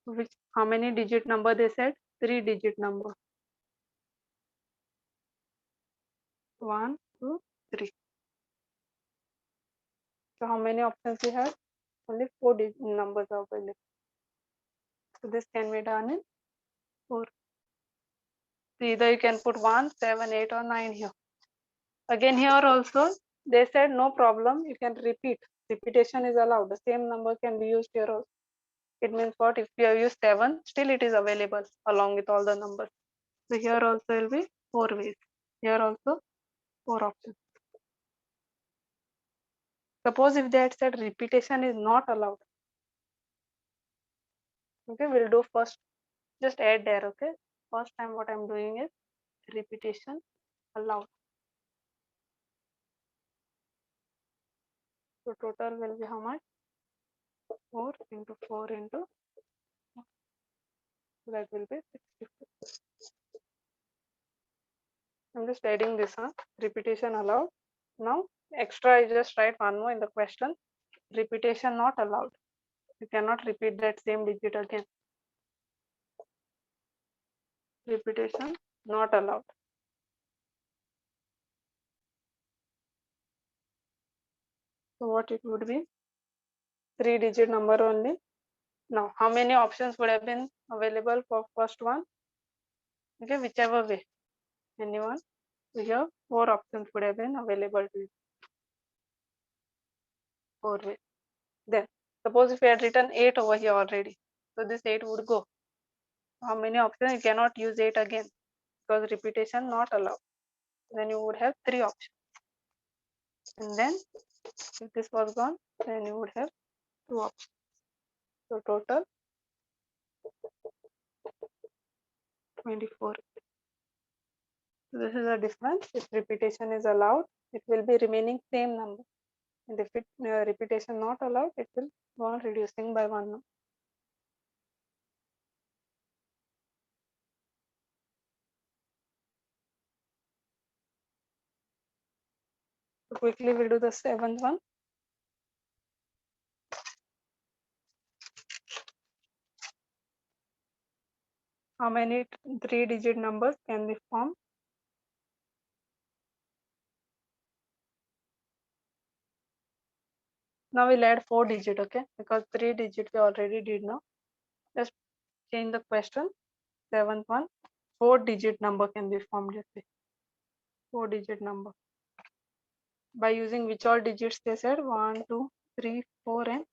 Which, how many digit number they said? 3 digit number. 1, 2, 3. So how many options you have? Only 4 digit numbers are available. So this can be done in 4. So either you can put 1, 7, 8 or 9 here. Again here also they said no problem, you can repeat. Repetition is allowed. The same number can be used here also. It means what? If you have used 7, still it is available along with all the numbers. So here also will be 4 ways. Here also 4 options. Suppose if they had said repetition is not allowed. Okay, we'll do first. Just add there. Okay. First time what I'm doing is repetition allowed. So total will be how much? 4 into 4 into 4. So that will be 64. I'm just adding this on. Repetition allowed. Now extra I just write one more in the question. Repetition not allowed. You cannot repeat that same digit again. Repetition not allowed. So what it would be? 3-digit number only. Now how many options would have been available for first one? Okay, whichever way. Anyone? So here 4 options would have been available to you. 4 ways. Then suppose if you had written 8 over here already. So this 8 would go. How many options? You cannot use 8 again because repetition not allowed. Then you would have 3 options. And then if this was gone, then you would have 2 options. So total 24. So this is the difference. If repetition is allowed, it will be remaining same number. And if it repetition not allowed, it will go on reducing by 1 number. So quickly we'll do the 7th one. How many 3-digit numbers can be formed? Now we'll add 4-digit, okay? Because 3-digit we already did now. Just change the question. 7th one. 4-digit number can be formed. Let's say 4-digit number. By using which all digits they said? 1, 2, 3, 4 and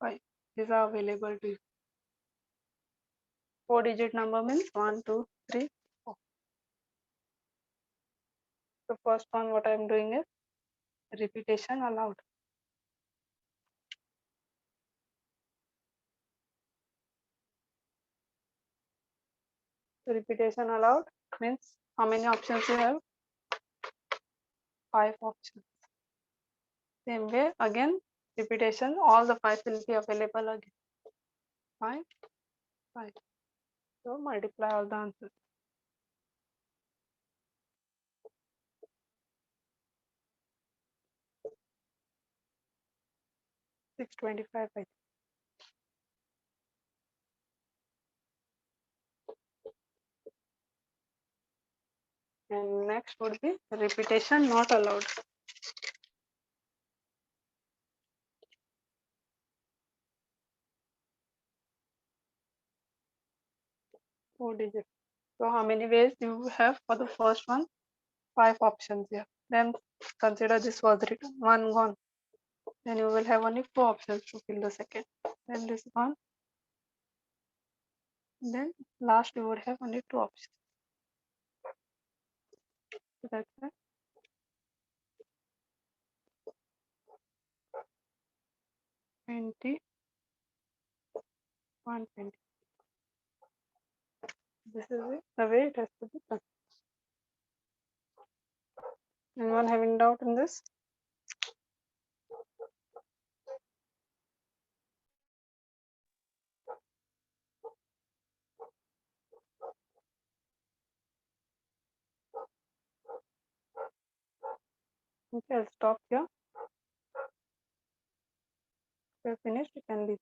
5. These are available to you. 4-digit number means 1, 2, 3, 4. The first one what I am doing is repetition allowed. So repetition allowed means how many options you have? 5 options. Same way again repetition, all the 5 will be available again. 5, 5. So multiply all the answers. 625 I think. And next would be repetition not allowed. 4 digits. So how many ways you have for the first one? 5 options here. Then consider this was written, 1 gone. Then you will have only 4 options to fill the second. Then this one. Then last you would have only 2 options. So that's it. 20, 120. This is it, the way it has to be done. Anyone having doubt in this? Okay, I'll stop here. If you're finished, you can leave.